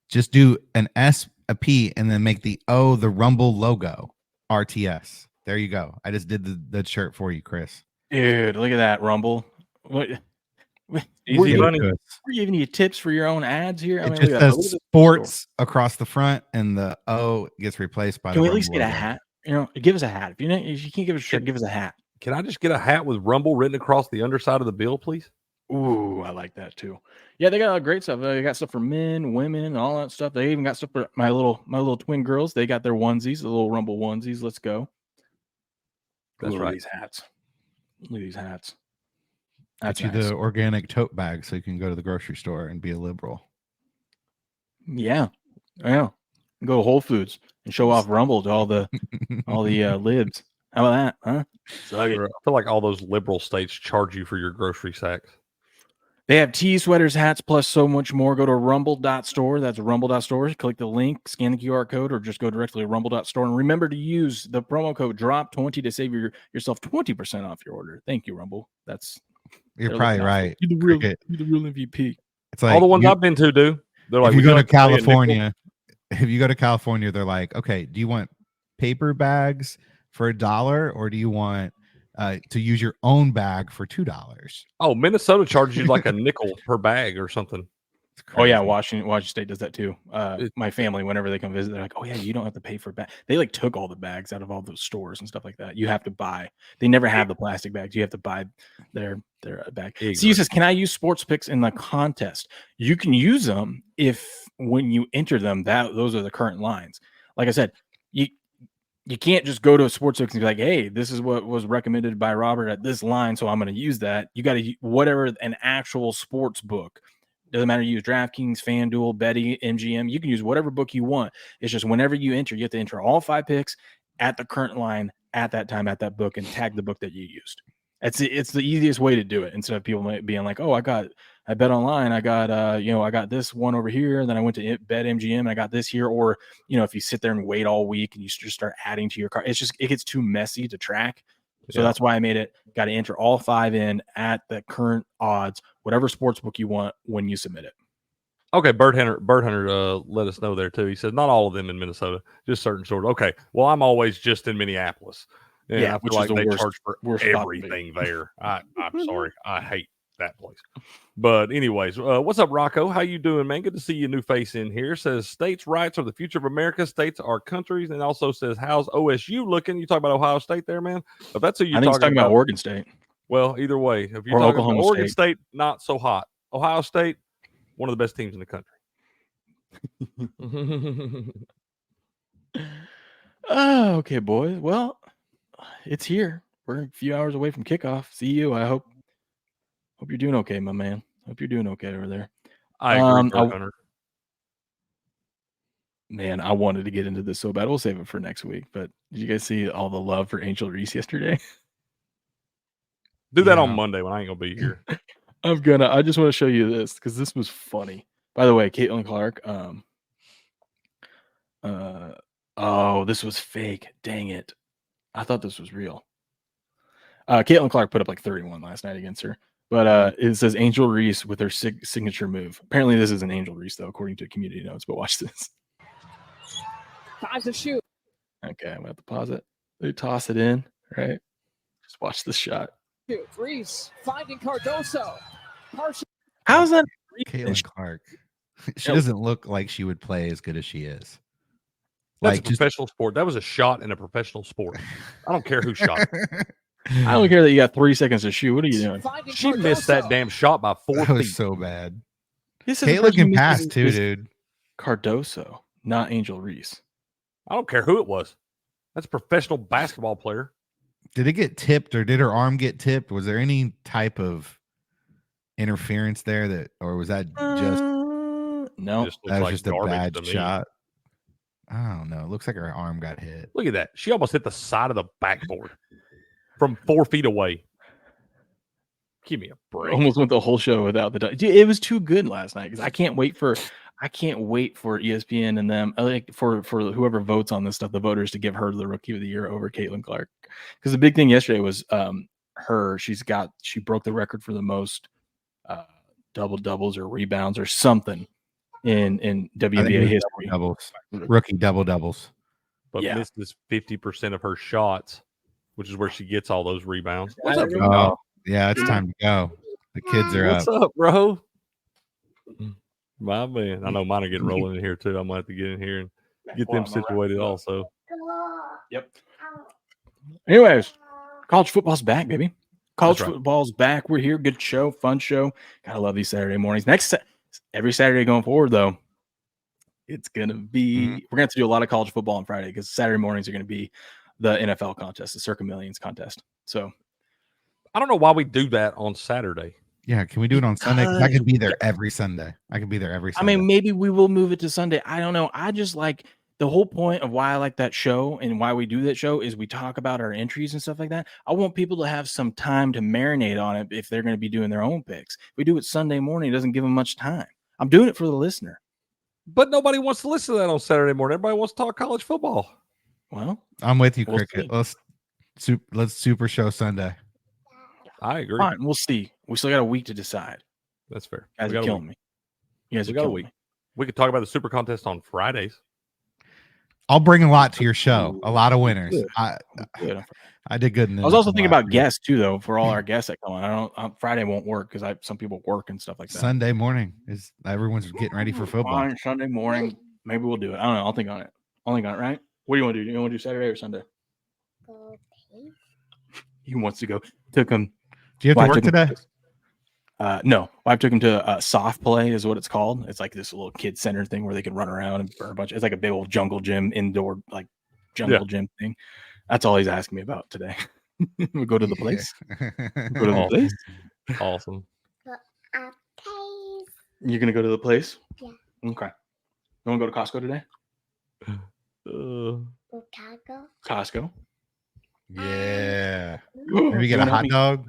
Just do an S, a P, and then make the O the Rumble logo. RTS. There you go. I just did the shirt for you, Chris. Dude, look at that, Rumble. Easy money. We're giving you tips for your own ads here. It just says sports across the front, and the O gets replaced by. Can we at least get a hat? Give us a hat. If you can't give us a shirt, give us a hat. Can I just get a hat with Rumble written across the underside of the bill, please? Ooh, I like that too. Yeah, they got great stuff. They got stuff for men, women, and all that stuff. They even got stuff for my little twin girls. They got their onesies, the little Rumble onesies. Let's go. That's right. These hats. Look at these hats. That's you the organic tote bag so you can go to the grocery store and be a liberal. Yeah. Go to Whole Foods and show off Rumble to all the libs. How about that, huh? I feel like all those liberal states charge you for your grocery sacks. They have tees, sweaters, hats, plus so much more. Go to rumble.store. That's rumble.store. Click the link, scan the QR code, or just go directly to rumble.store. And remember to use the promo code DROP20 to save yourself 20% off your order. Thank you, Rumble. You're probably right. You're the real MVP. It's like all the ones I've been to do. They're like, if you go to California, they're like, okay, do you want paper bags for $1 or do you want to use your own bag for $2? Oh, Minnesota charges you like a nickel per bag or something. Oh yeah, Washington State does that too. My family, whenever they come visit, they're like, "Oh yeah, you don't have to pay for bag." They like took all the bags out of all those stores and stuff like that. You have to buy. They never have the plastic bags. You have to buy their bag. See, says, "Can I use sports picks in the contest?" You can use them when you enter them. Those are the current lines. Like I said, you can't just go to a sportsbook and be like, hey, this is what was recommended by Robert at this line, so I'm going to use that. You got to whatever an actual sports book. Doesn't matter. You use DraftKings, FanDuel, Betty, MGM. You can use whatever book you want. It's just whenever you enter, you have to enter all 5 picks at the current line at that time at that book and tag the book that you used. It's the easiest way to do it instead of people being like, oh, I bet online. I got I got this one over here. And then I went to Bet MGM and I got this here. Or, if you sit there and wait all week and you just start adding to your card, it gets too messy to track. So that's why I made it. Got to enter all 5 in at the current odds, whatever sports book you want when you submit it. Okay, Bird Hunter let us know there too. He said not all of them in Minnesota, just certain stores. Okay, well I'm always just in Minneapolis. And I feel like they charge for everything there. I'm sorry, I hate that place. But anyways, what's up, Rocco? How you doing, man? Good to see you, new face in here. Says states' rights are the future of America. States are countries, and also says how's OSU looking? You talk about Ohio State there, man. If that's who you're talking about, Oregon State. Well, either way, if you're talking about Oregon State, not so hot. Ohio State, one of the best teams in the country. Oh, okay, boys. Well, it's here. We're a few hours away from kickoff. See you. I hope you're doing okay, my man. Hope you're doing okay over there. I agree, Hunter. Man, I wanted to get into this so bad. We'll save it for next week. But did you guys see all the love for Angel Reese yesterday? Do that on Monday when I ain't gonna be here. I just want to show you this because this was funny. By the way, Caitlin Clark. Oh, this was fake. Dang it. I thought this was real. Caitlin Clark put up like 31 last night against her. But it says Angel Reese with her signature move. Apparently, this is an Angel Reese, though, according to community notes. But watch this. Time to shoot. Okay, I'm going to have to pause it. They toss it in, right? Just watch this shot. Reese finding Cardoso. How's that? Caitlin Clark. She doesn't look like she would play as good as she is. That's a professional sport. That was a shot in a professional sport. I don't care who shot. I don't care that you got 3 seconds to shoot. What are you doing? She missed that damn shot by 4 feet. That was so bad. Caitlin can pass too, dude. Cardoso, not Angel Reese. I don't care who it was. That's a professional basketball player. Did it get tipped or did her arm get tipped? Was there any type of interference there or was that just no? That was just a bad shot. I don't know. It looks like her arm got hit. Look at that. She almost hit the side of the backboard from 4 feet away. Give me a break. Almost went the whole show without the dude, it was too good last night because I can't wait for ESPN and them for whoever votes on this stuff, the voters, to give her the Rookie of the Year over Caitlin Clark. Because the big thing yesterday was she broke the record for the most double doubles or rebounds or something in WNBA history. Rookie double doubles. But misses 50% of her shots, which is where she gets all those rebounds. What's up, bro? Yeah, it's time to go. The kids are up. What's up, bro? My man. I know mine are getting rolling in here too. I'm gonna have to get in here and get them situated also. Yep. Anyways, college football's back, baby. College football's back. We're here. Good show, fun show. Gotta love these Saturday mornings. Every Saturday going forward, though, it's gonna be we're gonna have to do a lot of college football on Friday because Saturday mornings are gonna be the NFL contest, the Circa Millions contest. So I don't know why we do that on Saturday. Yeah, can we do it on Sunday? I could be there every Sunday. I mean, maybe we will move it to Sunday. I don't know. I just like the whole point of why I like that show and why we do that show is we talk about our entries and stuff like that. I want people to have some time to marinate on it if they're going to be doing their own picks. If we do it Sunday morning, it doesn't give them much time. I'm doing it for the listener. But nobody wants to listen to that on Saturday morning. Everybody wants to talk college football. Well, I'm with you, Cricket. Let's super show Sunday. I agree. Fine, we'll see. We still got a week to decide. That's fair. You guys are killing me. You guys are killing me. We could talk about the super contest on Fridays. I'll bring a lot to your show. A lot of winners. I did good. I was also thinking about guests too, though. For all our guests that come on, Friday won't work because some people work and stuff like that. Sunday morning is everyone's getting ready for football. Fine, Sunday morning, maybe we'll do it. I don't know. I'll think on it. Right? What do you want to do? You want to do Saturday or Sunday? He wants to go. Took him. Do you have to work today? No, I took him to soft play is what it's called. It's like this little kid center thing where they can run around and burn a bunch. It's like a big old jungle gym indoor, like jungle gym thing. That's all he's asking me about today. We go to the place. Go to the place. Awesome. You're gonna go to the place? Yeah. Okay. You want to go to Costco today? Costco. Yeah. Ooh, Maybe you get a wanna help hot me? dog.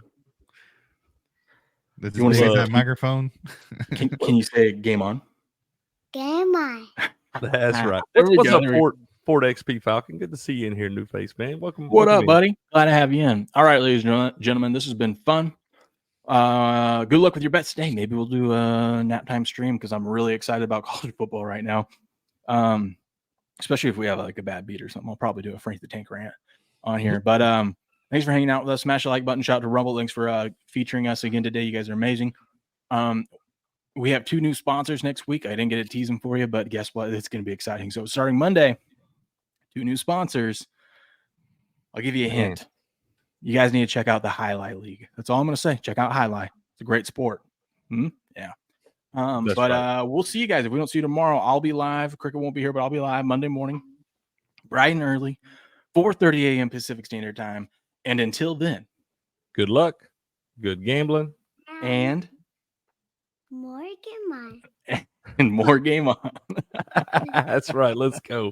Does You wanna this say- that microphone? Can you say game on? Game on. That's right. There we What's go, up, there we go. Ford XP Falcon? Good to see you in here, new face, man. Welcome. What welcome up, in. buddy? Glad to have you in. All right, ladies and gentlemen, this has been fun. Good luck with your bets today. Maybe we'll do a nap time stream because I'm really excited about college football right now. Especially if we have like a bad beat or something. I'll probably do a Frank the Tank rant on here. But thanks for hanging out with us. Smash the like button. Shout out to Rumble. Thanks for featuring us again today. You guys are amazing. We have 2 new sponsors next week. I didn't get to tease them for you, but guess what? It's going to be exciting. So starting Monday, 2 new sponsors. I'll give you a hint. You guys need to check out the Highlight League. That's all I'm going to say. Check out Highlight. It's a great sport. Yeah. That's But right. we'll see you guys. If we don't see you tomorrow, I'll be live. Cricket won't be here, but I'll be live Monday morning, bright and early, 4:30 a.m. Pacific Standard Time. And until then, Good luck. Good gambling. and More game on. more game on. That's right. Let's go.